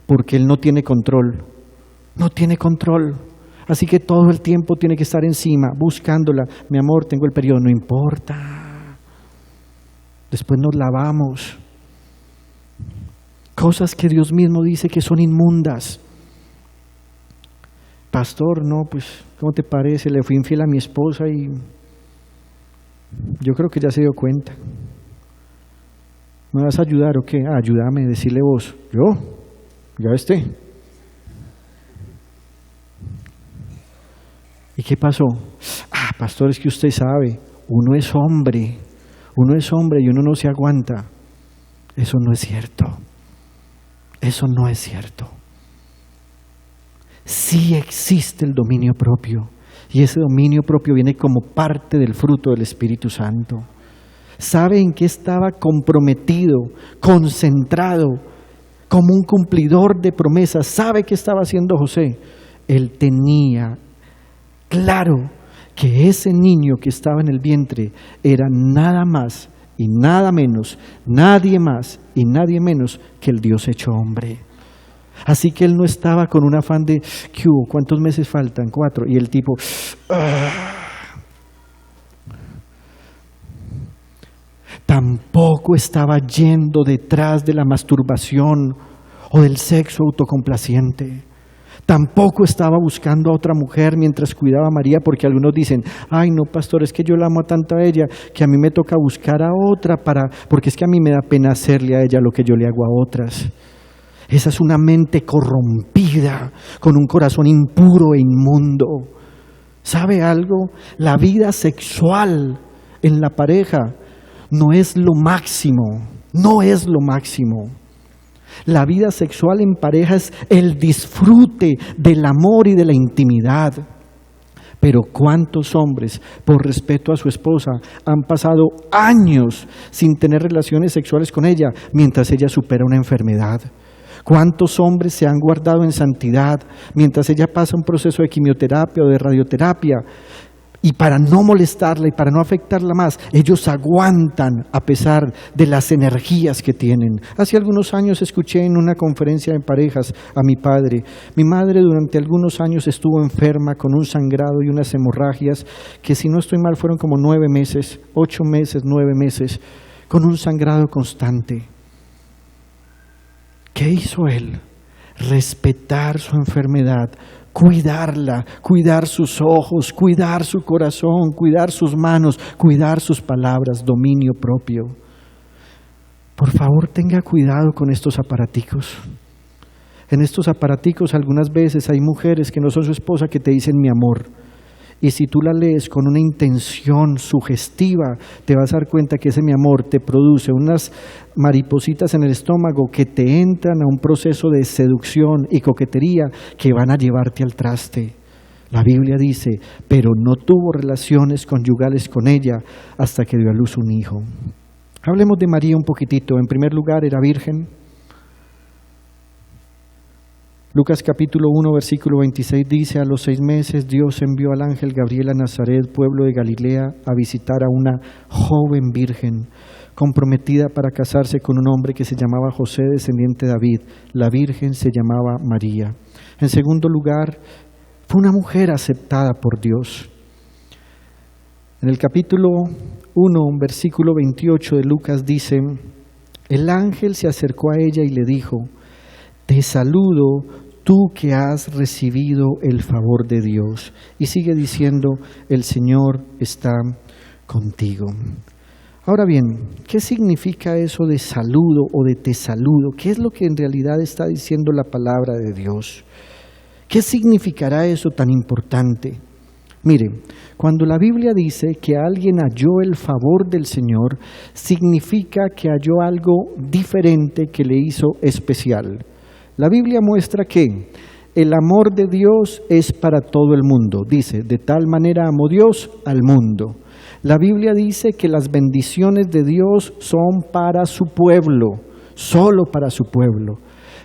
[SPEAKER 1] porque él no tiene control? No tiene control. Así que todo el tiempo tiene que estar encima, buscándola. Mi amor, tengo el periodo, no importa. Después nos lavamos. Cosas que Dios mismo dice que son inmundas. Pastor, no, pues, ¿cómo te parece? Le fui infiel a mi esposa y yo creo que ya se dio cuenta. ¿Me vas a ayudar o qué? Ayúdame, decirle vos. ¿Yo? ¿Ya esté? ¿Y qué pasó? Pastor, es que usted sabe, uno es hombre y uno no se aguanta. Eso no es cierto. Eso no es cierto. Sí existe el dominio propio, y ese dominio propio viene como parte del fruto del Espíritu Santo. ¿Sabe en qué estaba comprometido, concentrado, como un cumplidor de promesas? ¿Sabe qué estaba haciendo José? Él tenía claro que ese niño que estaba en el vientre era nada más y nada menos, nadie más y nadie menos que el Dios hecho hombre. Así que él no estaba con un afán de ¿qué hubo? ¿Cuántos meses faltan? 4. Y el tipo tampoco estaba yendo detrás de la masturbación o del sexo autocomplaciente. Tampoco estaba buscando a otra mujer mientras cuidaba a María, porque algunos dicen, ay no, pastor, es que yo la amo tanto a ella que a mí me toca buscar a otra porque es que a mí me da pena hacerle a ella lo que yo le hago a otras. Esa es una mente corrompida, con un corazón impuro e inmundo. ¿Sabe algo? La vida sexual en la pareja no es lo máximo, no es lo máximo. La vida sexual en pareja es el disfrute del amor y de la intimidad. Pero ¿cuántos hombres, por respeto a su esposa, han pasado años sin tener relaciones sexuales con ella mientras ella supera una enfermedad? ¿Cuántos hombres se han guardado en santidad mientras ella pasa un proceso de quimioterapia o de radioterapia? Y para no molestarla y para no afectarla más, ellos aguantan a pesar de las energías que tienen. Hace algunos años escuché en una conferencia de parejas a mi padre. Mi madre durante algunos años estuvo enferma con un sangrado y unas hemorragias que, si no estoy mal, fueron como 9 meses, 8 meses, 9 meses, con un sangrado constante. ¿Qué hizo él? Respetar su enfermedad, cuidarla, cuidar sus ojos, cuidar su corazón, cuidar sus manos, cuidar sus palabras, dominio propio. Por favor, tenga cuidado con estos aparaticos. En estos aparaticos algunas veces hay mujeres que no son su esposa que te dicen mi amor. Y si tú la lees con una intención sugestiva, te vas a dar cuenta que ese mi amor te produce unas maripositas en el estómago que te entran a un proceso de seducción y coquetería que van a llevarte al traste. La Biblia dice, pero no tuvo relaciones conyugales con ella hasta que dio a luz un hijo. Hablemos de María un poquitito. En primer lugar, era virgen. Lucas capítulo 1, versículo 26 dice, a los 6 meses Dios envió al ángel Gabriel a Nazaret, pueblo de Galilea, a visitar a una joven virgen, comprometida para casarse con un hombre que se llamaba José, descendiente de David. La virgen se llamaba María. En segundo lugar, fue una mujer aceptada por Dios. En el capítulo 1, versículo 28 de Lucas dice, el ángel se acercó a ella y le dijo, te saludo, tú que has recibido el favor de Dios. Y sigue diciendo, el Señor está contigo. Ahora bien, ¿qué significa eso de saludo o de te saludo? ¿Qué es lo que en realidad está diciendo la palabra de Dios? ¿Qué significará eso tan importante? Mire, cuando la Biblia dice que alguien halló el favor del Señor, significa que halló algo diferente que le hizo especial. La Biblia muestra que el amor de Dios es para todo el mundo. Dice, de tal manera amó Dios al mundo. La Biblia dice que las bendiciones de Dios son para su pueblo, solo para su pueblo.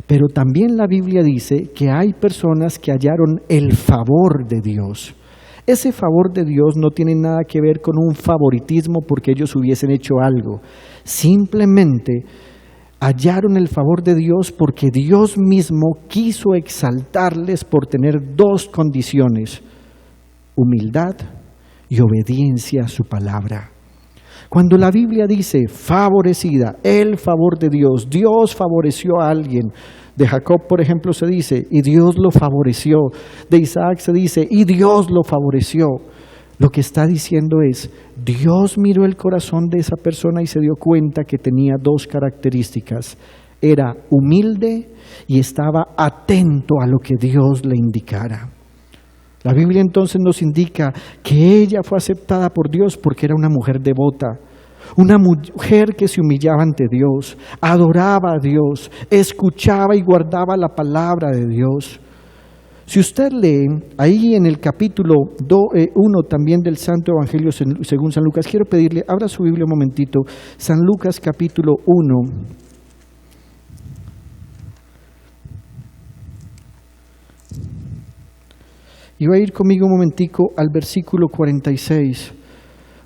[SPEAKER 1] Pero también la Biblia dice que hay personas que hallaron el favor de Dios. Ese favor de Dios no tiene nada que ver con un favoritismo porque ellos hubiesen hecho algo. Simplemente hallaron el favor de Dios porque Dios mismo quiso exaltarles por tener dos condiciones: humildad y obediencia a su palabra. Cuando la Biblia dice favorecida, el favor de Dios, Dios favoreció a alguien. De Jacob, por ejemplo, se dice, y Dios lo favoreció. De Isaac se dice, y Dios lo favoreció. Lo que está diciendo es, Dios miró el corazón de esa persona y se dio cuenta que tenía dos características. Era humilde y estaba atento a lo que Dios le indicara. La Biblia entonces nos indica que ella fue aceptada por Dios porque era una mujer devota, una mujer que se humillaba ante Dios, adoraba a Dios, escuchaba y guardaba la palabra de Dios. Si usted lee ahí en el capítulo 1 también del Santo Evangelio según San Lucas, quiero pedirle, abra su Biblia un momentito, San Lucas capítulo 1. Y va a ir conmigo un momentico al versículo 46.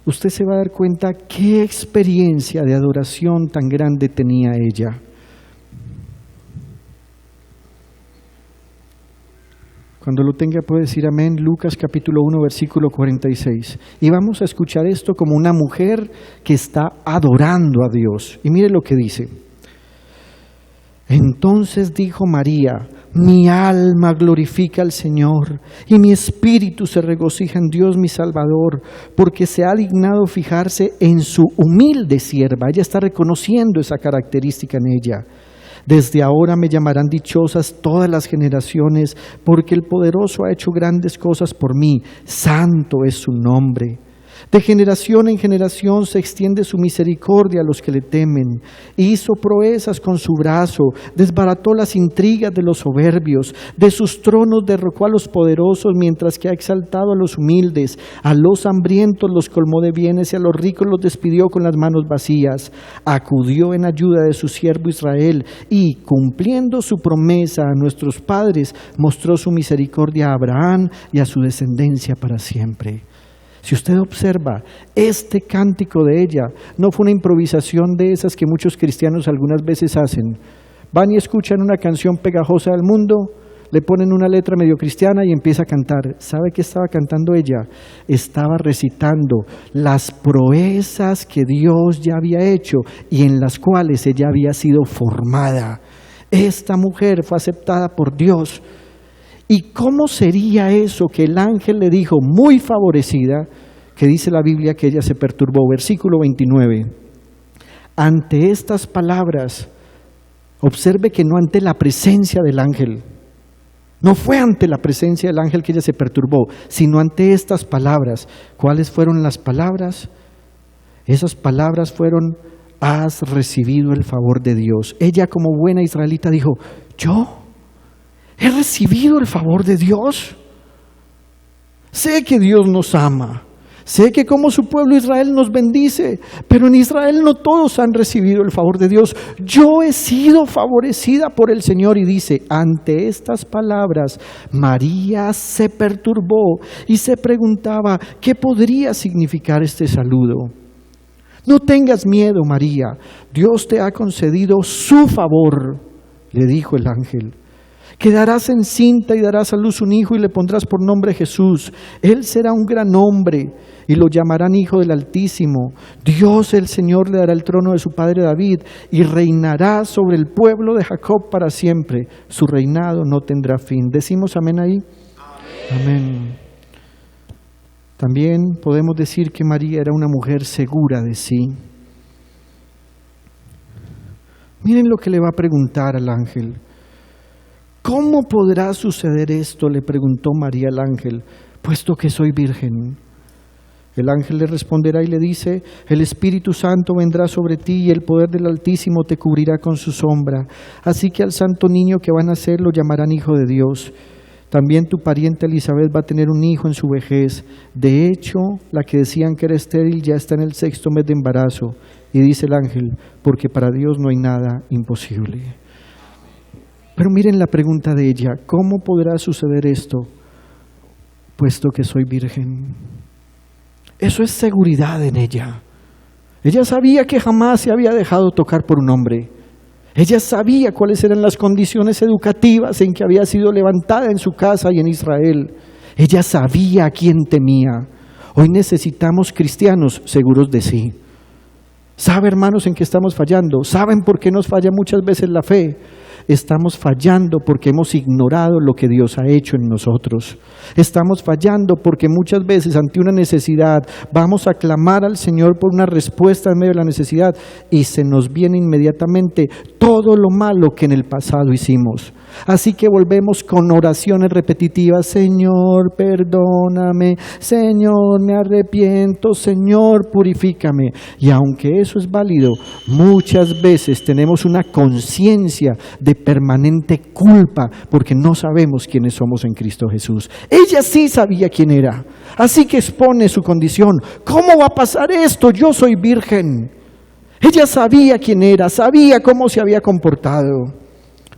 [SPEAKER 1] Usted se va a dar cuenta qué experiencia de adoración tan grande tenía ella. Cuando lo tenga puede decir amén. Lucas capítulo 1 versículo 46. Y vamos a escuchar esto como una mujer que está adorando a Dios. Y mire lo que dice. Entonces dijo María: mi alma glorifica al Señor, y mi espíritu se regocija en Dios mi Salvador, porque se ha dignado fijarse en su humilde sierva. Ella está reconociendo esa característica en ella. Desde ahora me llamarán dichosas todas las generaciones, porque el Poderoso ha hecho grandes cosas por mí. Santo es su nombre. De generación en generación se extiende su misericordia a los que le temen. Hizo proezas con su brazo, desbarató las intrigas de los soberbios. De sus tronos derrocó a los poderosos, mientras que ha exaltado a los humildes. A los hambrientos los colmó de bienes y a los ricos los despidió con las manos vacías. Acudió en ayuda de su siervo Israel y, cumpliendo su promesa a nuestros padres, mostró su misericordia a Abraham y a su descendencia para siempre. Si usted observa, este cántico de ella no fue una improvisación de esas que muchos cristianos algunas veces hacen. Van y escuchan una canción pegajosa del mundo, le ponen una letra medio cristiana y empieza a cantar. ¿Sabe qué estaba cantando ella? Estaba recitando las proezas que Dios ya había hecho y en las cuales ella había sido formada. Esta mujer fue aceptada por Dios. ¿Y cómo sería eso que el ángel le dijo, muy favorecida, que dice la Biblia que ella se perturbó? Versículo 29. Ante estas palabras, observe que no ante la presencia del ángel, no fue ante la presencia del ángel que ella se perturbó, sino ante estas palabras. ¿Cuáles fueron las palabras? Esas palabras fueron: has recibido el favor de Dios. Ella, como buena israelita, dijo: ¿yo he recibido el favor de Dios? Sé que Dios nos ama, sé que como su pueblo Israel nos bendice, pero en Israel no todos han recibido el favor de Dios. Yo he sido favorecida por el Señor. Y dice, ante estas palabras, María se perturbó y se preguntaba qué podría significar este saludo. No tengas miedo, María, Dios te ha concedido su favor, le dijo el ángel. Quedarás encinta y darás a luz un hijo y le pondrás por nombre Jesús. Él será un gran hombre y lo llamarán Hijo del Altísimo. Dios el Señor le dará el trono de su padre David y reinará sobre el pueblo de Jacob para siempre. Su reinado no tendrá fin. ¿Decimos amén ahí? Amén. También podemos decir que María era una mujer segura de sí. Miren lo que le va a preguntar al ángel. ¿Cómo podrá suceder esto?, le preguntó María al ángel, puesto que soy virgen? El ángel le responderá y le dice: el Espíritu Santo vendrá sobre ti y el poder del Altísimo te cubrirá con su sombra. Así que al santo niño que va a nacer lo llamarán Hijo de Dios. También tu pariente Elizabeth va a tener un hijo en su vejez. De hecho, la que decían que era estéril ya está en el 6º mes de embarazo. Y dice el ángel: porque para Dios no hay nada imposible. Pero miren la pregunta de ella: ¿cómo podrá suceder esto, puesto que soy virgen? Eso es seguridad en ella. Ella sabía que jamás se había dejado tocar por un hombre. Ella sabía cuáles eran las condiciones educativas en que había sido levantada en su casa y en Israel. Ella sabía a quién temía. Hoy necesitamos cristianos seguros de sí. ¿Sabe, hermanos, en qué estamos fallando? ¿Saben por qué nos falla muchas veces la fe? Estamos fallando porque hemos ignorado lo que Dios ha hecho en nosotros. Estamos fallando porque muchas veces ante una necesidad vamos a clamar al Señor por una respuesta en medio de la necesidad y se nos viene inmediatamente todo lo malo que en el pasado hicimos. Así que volvemos con oraciones repetitivas: Señor, perdóname, Señor, me arrepiento, Señor, purifícame. Y aunque eso es válido, muchas veces tenemos una conciencia de permanente culpa porque no sabemos quiénes somos en Cristo Jesús. Ella sí sabía quién era, así que expone su condición. ¿Cómo va a pasar esto? Yo soy virgen. Ella sabía quién era, sabía cómo se había comportado.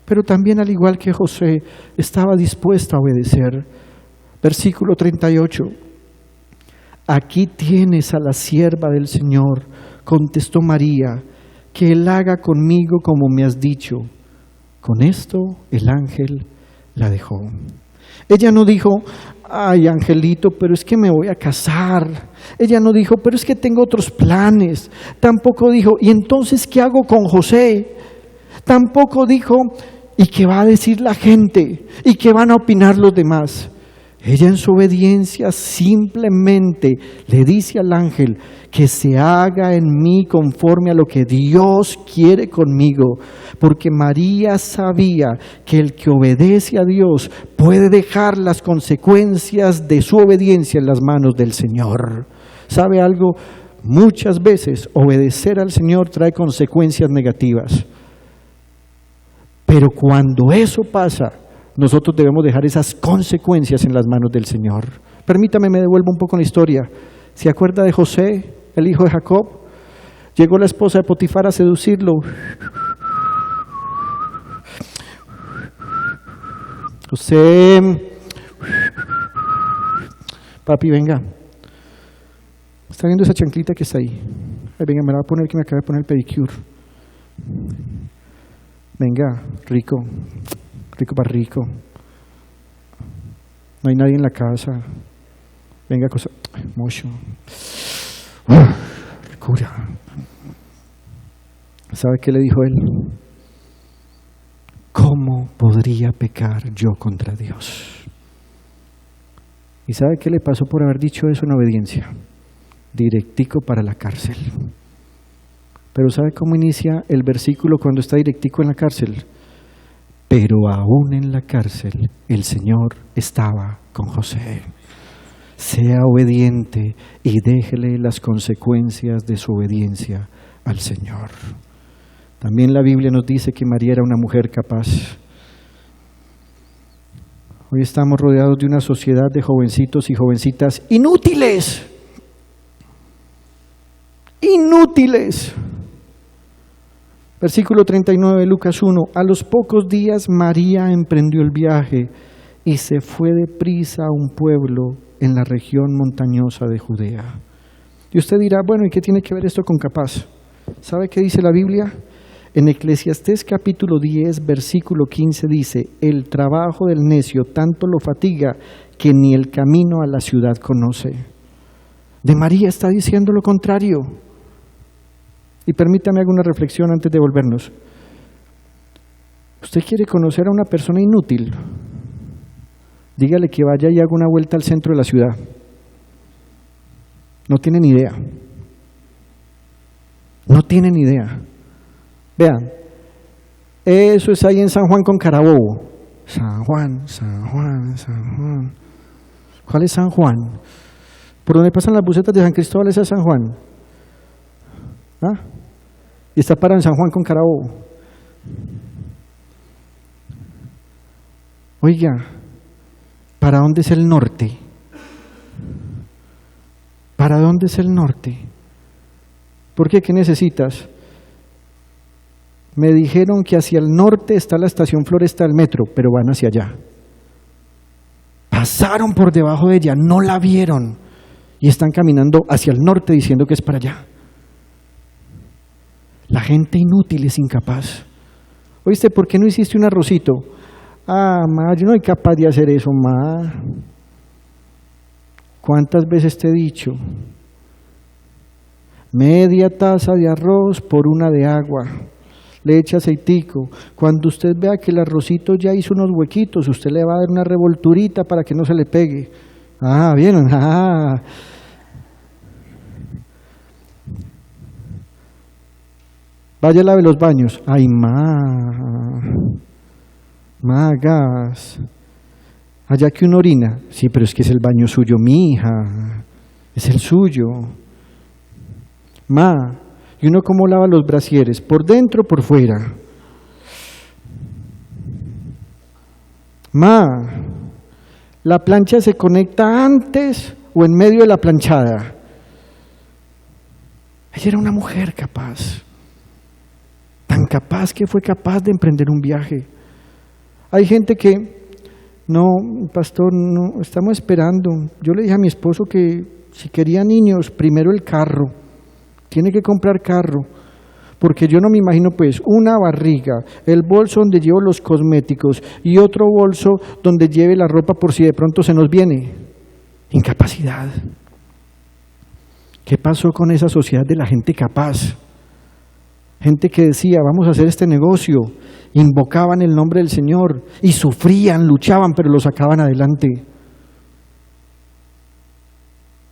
[SPEAKER 1] Pero también, al igual que José, estaba dispuesta a obedecer. Versículo 38. Aquí tienes a la sierva del Señor, contestó María, que Él haga conmigo como me has dicho. Con esto el ángel la dejó. Ella no dijo: ay, angelito, pero es que me voy a casar. Ella no dijo: pero es que tengo otros planes. Tampoco dijo: ¿y entonces qué hago con José? Tampoco dijo: ¿y qué va a decir la gente? ¿Y qué van a opinar los demás? Ella, en su obediencia, simplemente le dice al ángel: que se haga en mí conforme a lo que Dios quiere conmigo, porque María sabía que el que obedece a Dios puede dejar las consecuencias de su obediencia en las manos del Señor. ¿Sabe algo? Muchas veces obedecer al Señor trae consecuencias negativas. Pero cuando eso pasa, nosotros debemos dejar esas consecuencias en las manos del Señor. Permítame, me devuelvo un poco en la historia. ¿Se acuerda de José, el hijo de Jacob? Llegó la esposa de Potifar a seducirlo. José, papi, venga. ¿Está viendo esa chanclita que está ahí? Ay, venga, me la voy a poner, que me acaba de poner el pedicure. Venga, rico, rico para rico. No hay nadie en la casa. Venga, cosa, mucho. Cura. ¿Sabe qué le dijo él? ¿Cómo podría pecar yo contra Dios? ¿Y sabe qué le pasó por haber dicho eso en obediencia? Directico para la cárcel. Pero ¿sabe cómo inicia el versículo cuando está directico en la cárcel? Pero aún en la cárcel el Señor estaba con José. Sea obediente y déjele las consecuencias de su obediencia al Señor. También la Biblia nos dice que María era una mujer capaz. Hoy estamos rodeados de una sociedad de jovencitos y jovencitas inútiles. Inútiles. Versículo 39 de Lucas 1. A los pocos días María emprendió el viaje y se fue deprisa a un pueblo en la región montañosa de Judea. Y usted dirá: bueno, ¿y qué tiene que ver esto con capaz? ¿Sabe qué dice la Biblia? En Eclesiastés capítulo 10, versículo 15 dice: el trabajo del necio tanto lo fatiga que ni el camino a la ciudad conoce. De María está diciendo lo contrario. Y permítame hacer una reflexión antes de volvernos. ¿Usted quiere conocer a una persona inútil? Dígale que vaya y haga una vuelta al centro de la ciudad. No tiene ni idea. No tiene ni idea. Vean, eso es ahí en San Juan con Carabobo. San Juan, San Juan, San Juan. ¿Cuál es San Juan? ¿Por dónde pasan las busetas de San Cristóbal es a San Juan? ¿Ah? Y está parado en San Juan con Carabobo. Oiga, ¿para dónde es el norte? ¿Para dónde es el norte? ¿Por qué? ¿Qué necesitas? Me dijeron que hacia el norte está la estación Floresta del metro, pero van hacia allá. Pasaron por debajo de ella, no la vieron y están caminando hacia el norte diciendo que es para allá. La gente inútil es incapaz. ¿Oíste? ¿Por qué no hiciste un arrocito? Ah, ma, yo no soy capaz de hacer eso, ma. ¿Cuántas veces te he dicho? Media taza de arroz por una de agua. Le echa aceitico. Cuando usted vea que el arrocito ya hizo unos huequitos, usted le va a dar una revolturita para que no se le pegue. Ah, ¿vieron? Ah. Vaya, lave los baños. Ay, gas. Allá que uno orina. Sí, pero es que es el baño suyo, mi hija. Es el suyo. ¿Y uno cómo lava los brasieres? ¿Por dentro o por fuera? ¿La plancha se conecta antes o en medio de la planchada? Ella era una mujer capaz. Tan capaz que fue capaz de emprender un viaje. Hay gente que, no, pastor, no, estamos esperando. Yo le dije a mi esposo que si quería niños, primero el carro. Tiene que comprar carro, porque yo no me imagino pues una barriga, el bolso donde llevo los cosméticos y otro bolso donde lleve la ropa por si de pronto se nos viene. Incapacidad. ¿Qué pasó con esa sociedad de la gente capaz? Gente que decía, vamos a hacer este negocio, invocaban el nombre del Señor y sufrían, luchaban, pero lo sacaban adelante.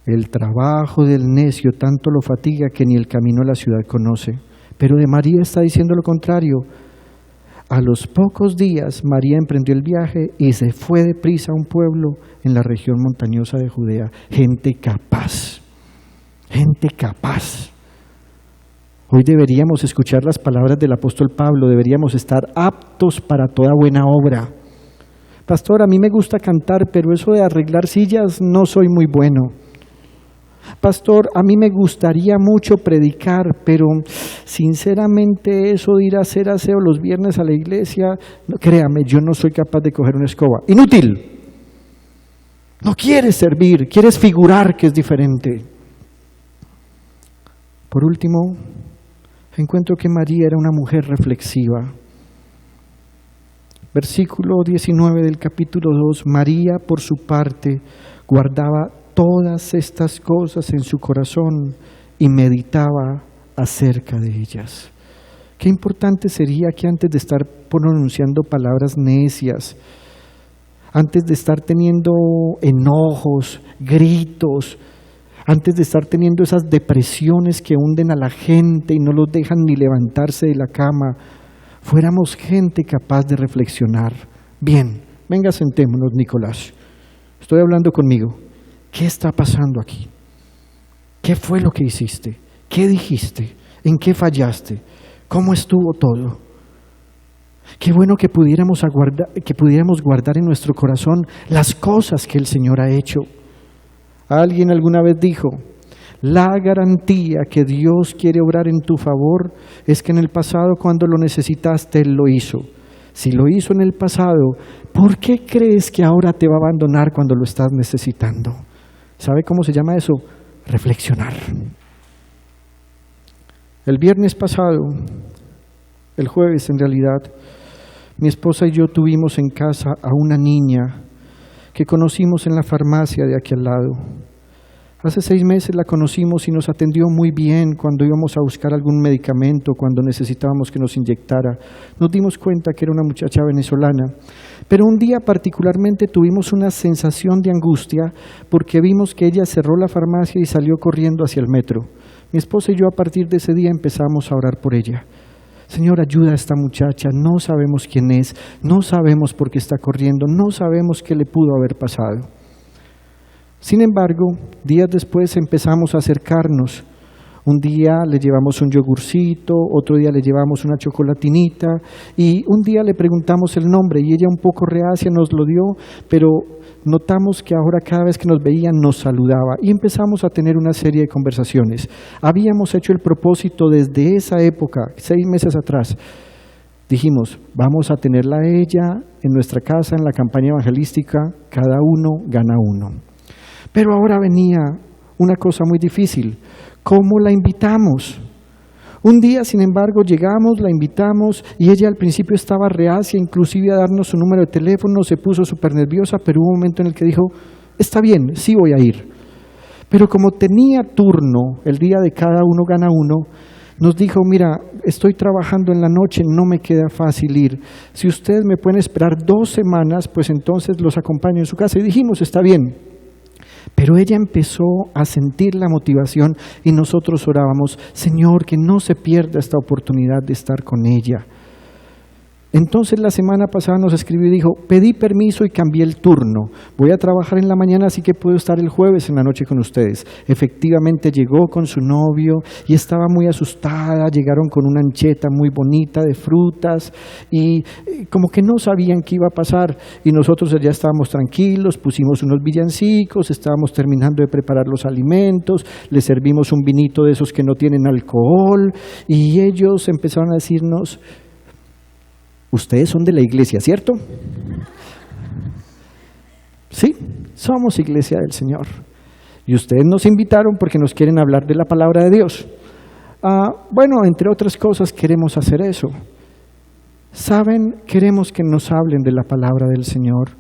[SPEAKER 1] El trabajo del necio tanto lo fatiga que ni el camino a la ciudad conoce. Pero de María está diciendo lo contrario. A los pocos días María emprendió el viaje y se fue deprisa a un pueblo en la región montañosa de Judea. Gente capaz, gente capaz. Hoy deberíamos escuchar las palabras del apóstol Pablo, deberíamos estar aptos para toda buena obra. Pastor, a mí me gusta cantar, pero eso de arreglar sillas no soy muy bueno. Pastor, a mí me gustaría mucho predicar, pero sinceramente eso de ir a hacer aseo los viernes a la iglesia, no, créame, yo no soy capaz de coger una escoba. ¡Inútil! No quieres servir, quieres figurar que es diferente. Por último, encuentro que María era una mujer reflexiva. Versículo 19 del capítulo 2, María por su parte guardaba todas estas cosas en su corazón y meditaba acerca de ellas. Qué importante sería que antes de estar pronunciando palabras necias, antes de estar teniendo enojos, gritos, antes de estar teniendo esas depresiones que hunden a la gente y no los dejan ni levantarse de la cama, fuéramos gente capaz de reflexionar. Bien, venga, sentémonos, Nicolás. Estoy hablando conmigo. ¿Qué está pasando aquí? ¿Qué fue lo que hiciste? ¿Qué dijiste? ¿En qué fallaste? ¿Cómo estuvo todo? Qué bueno que pudiéramos guardar en nuestro corazón las cosas que el Señor ha hecho. Alguien alguna vez dijo, la garantía que Dios quiere obrar en tu favor es que en el pasado cuando lo necesitaste, Él lo hizo. Si lo hizo en el pasado, ¿por qué crees que ahora te va a abandonar cuando lo estás necesitando? ¿Sabe cómo se llama eso? Reflexionar. El viernes pasado, el jueves en realidad, mi esposa y yo tuvimos en casa a una niña que conocimos en la farmacia de aquí al lado. Hace 6 meses la conocimos y nos atendió muy bien cuando íbamos a buscar algún medicamento, cuando necesitábamos que nos inyectara. Nos dimos cuenta que era una muchacha venezolana. Pero un día particularmente tuvimos una sensación de angustia porque vimos que ella cerró la farmacia y salió corriendo hacia el metro. Mi esposa y yo a partir de ese día empezamos a orar por ella. Señor, ayuda a esta muchacha, no sabemos quién es, no sabemos por qué está corriendo, no sabemos qué le pudo haber pasado. Sin embargo, días después empezamos a acercarnos. Un día le llevamos un yogurcito, otro día le llevamos una chocolatinita y un día le preguntamos el nombre y ella un poco reacia nos lo dio, pero notamos que ahora cada vez que nos veía nos saludaba y empezamos a tener una serie de conversaciones. Habíamos hecho el propósito desde esa época, 6 meses atrás. Dijimos, vamos a tenerla a ella en nuestra casa en la campaña evangelística, cada uno gana uno. Pero ahora venía una cosa muy difícil. ¿Cómo la invitamos? Un día, sin embargo, llegamos, la invitamos y ella al principio estaba reacia, inclusive a darnos su número de teléfono, se puso súper nerviosa, pero hubo un momento en el que dijo, está bien, sí voy a ir. Pero como tenía turno, el día de cada uno gana uno, nos dijo, mira, estoy trabajando en la noche, no me queda fácil ir. Si ustedes me pueden esperar 2 semanas, pues entonces los acompaño en su casa. Y dijimos, está bien. Pero ella empezó a sentir la motivación y nosotros orábamos, Señor, que no se pierda esta oportunidad de estar con ella. Entonces la semana pasada nos escribió y dijo, pedí permiso y cambié el turno. Voy a trabajar en la mañana, así que puedo estar el jueves en la noche con ustedes. Efectivamente llegó con su novio y estaba muy asustada. Llegaron con una ancheta muy bonita de frutas y como que no sabían qué iba a pasar. Y nosotros ya estábamos tranquilos, pusimos unos villancicos, estábamos terminando de preparar los alimentos, les servimos un vinito de esos que no tienen alcohol y ellos empezaron a decirnos, ustedes son de la iglesia, ¿cierto? Sí, somos iglesia del Señor. Y ustedes nos invitaron porque nos quieren hablar de la palabra de Dios. Bueno, entre otras cosas queremos hacer eso. ¿Saben? Queremos que nos hablen de la palabra del Señor.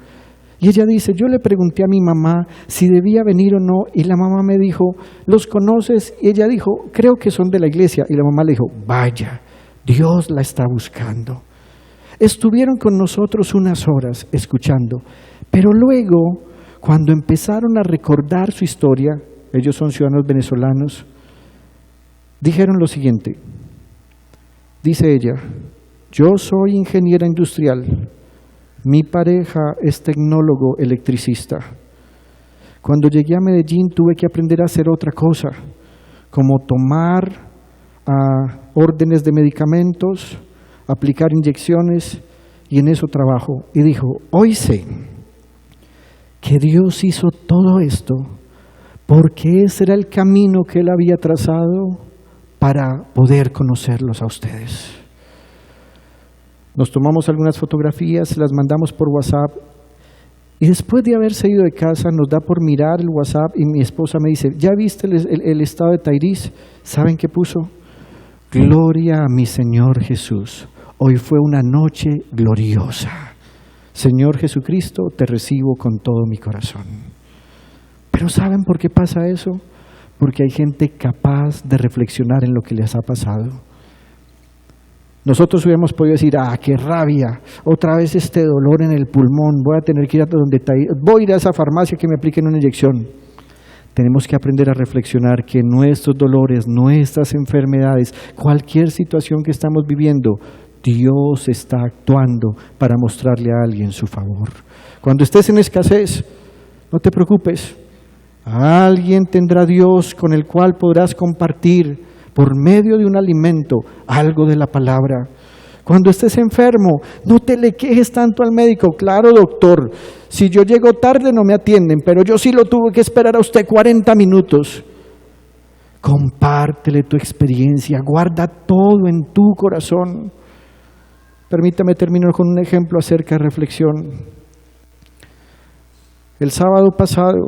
[SPEAKER 1] Y ella dice, yo le pregunté a mi mamá si debía venir o no, y la mamá me dijo, ¿los conoces? Y ella dijo, creo que son de la iglesia. Y la mamá le dijo, vaya, Dios la está buscando. Estuvieron con nosotros unas horas escuchando, pero luego, cuando empezaron a recordar su historia, ellos son ciudadanos venezolanos, dijeron lo siguiente, dice ella, yo soy ingeniera industrial, mi pareja es tecnólogo electricista. Cuando llegué a Medellín tuve que aprender a hacer otra cosa, como tomar órdenes de medicamentos, aplicar inyecciones y en eso trabajo. Y dijo, hoy sé que Dios hizo todo esto porque ese era el camino que Él había trazado para poder conocerlos a ustedes. Nos tomamos algunas fotografías, las mandamos por WhatsApp y después de haberse ido de casa nos da por mirar el WhatsApp y mi esposa me dice, ¿ya viste el estado de Tairis? ¿Saben qué puso? Gloria a mi Señor Jesús. Hoy fue una noche gloriosa. Señor Jesucristo, te recibo con todo mi corazón. Pero ¿saben por qué pasa eso? Porque hay gente capaz de reflexionar en lo que les ha pasado. Nosotros hubiéramos podido decir, qué rabia, otra vez este dolor en el pulmón, voy a tener que ir a donde voy a ir a esa farmacia que me apliquen una inyección. Tenemos que aprender a reflexionar que nuestros dolores, nuestras enfermedades, cualquier situación que estamos viviendo, Dios está actuando para mostrarle a alguien su favor. Cuando estés en escasez, no te preocupes. Alguien tendrá Dios con el cual podrás compartir por medio de un alimento algo de la palabra. Cuando estés enfermo, no te le quejes tanto al médico. Claro, doctor, si yo llego tarde no me atienden, pero yo sí lo tuve que esperar a usted 40 minutos. Compártele tu experiencia, guarda todo en tu corazón. Permítame terminar con un ejemplo acerca de reflexión. El sábado pasado,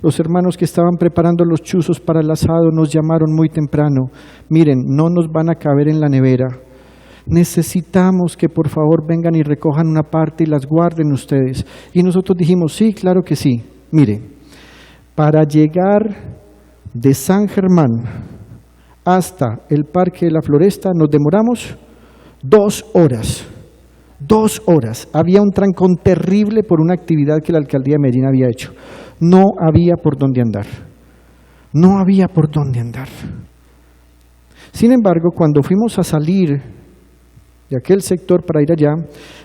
[SPEAKER 1] los hermanos que estaban preparando los chuzos para el asado nos llamaron muy temprano. Miren, no nos van a caber en la nevera. Necesitamos que por favor vengan y recojan una parte y las guarden ustedes. Y nosotros dijimos, sí, claro que sí. Mire, para llegar de San Germán hasta el Parque de la Floresta nos demoramos 2 horas. 2 horas. Había un trancón terrible por una actividad que la alcaldía de Medellín había hecho. No había por dónde andar. No había por dónde andar. Sin embargo, cuando fuimos a salir de aquel sector para ir allá,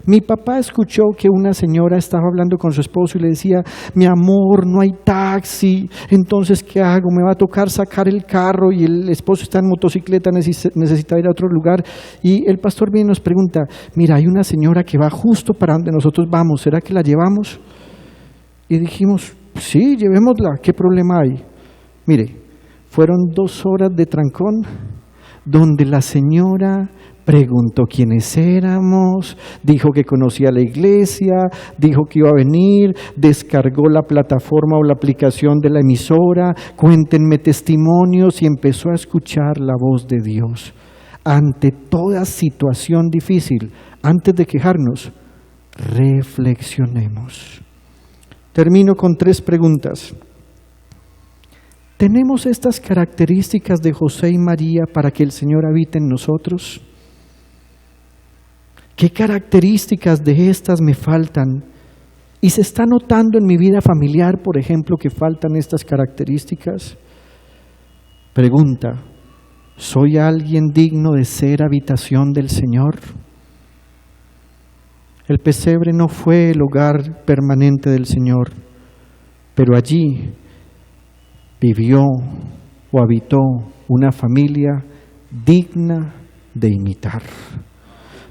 [SPEAKER 1] mi papá escuchó que una señora estaba hablando con su esposo y le decía: mi amor, no hay taxi, entonces ¿qué hago? Me va a tocar sacar el carro y el esposo está en motocicleta, necesita ir a otro lugar. Y el pastor viene y nos pregunta: mira, hay una señora que va justo para donde nosotros vamos, ¿será que la llevamos? Y dijimos: sí, llevémosla, ¿qué problema hay? Mire, fueron 2 horas de trancón donde la señora preguntó quiénes éramos, dijo que conocía la iglesia, dijo que iba a venir, descargó la plataforma o la aplicación de la emisora, cuéntenme testimonios, y empezó a escuchar la voz de Dios. Ante toda situación difícil, antes de quejarnos, reflexionemos. Termino con 3 preguntas. ¿Tenemos estas características de José y María para que el Señor habite en nosotros? ¿Qué características de estas me faltan? ¿Y se está notando en mi vida familiar, por ejemplo, que faltan estas características? Pregunta: ¿soy alguien digno de ser habitación del Señor? El pesebre no fue el hogar permanente del Señor, pero allí vivió o habitó una familia digna de imitar.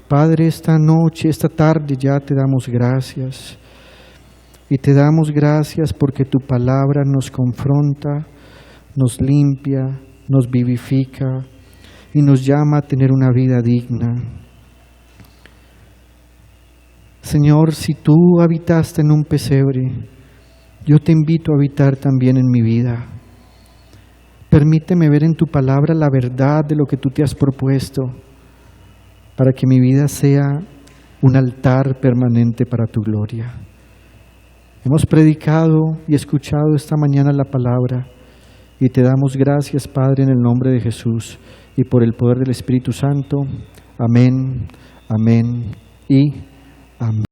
[SPEAKER 1] Padre, esta noche, esta tarde ya te damos gracias. Y te damos gracias porque tu palabra nos confronta, nos limpia, nos vivifica y nos llama a tener una vida digna. Señor, si tú habitaste en un pesebre, yo te invito a habitar también en mi vida. Permíteme ver en tu palabra la verdad de lo que tú te has propuesto, para que mi vida sea un altar permanente para tu gloria. Hemos predicado y escuchado esta mañana la palabra y te damos gracias, Padre, en el nombre de Jesús y por el poder del Espíritu Santo. Amén, amén y amén.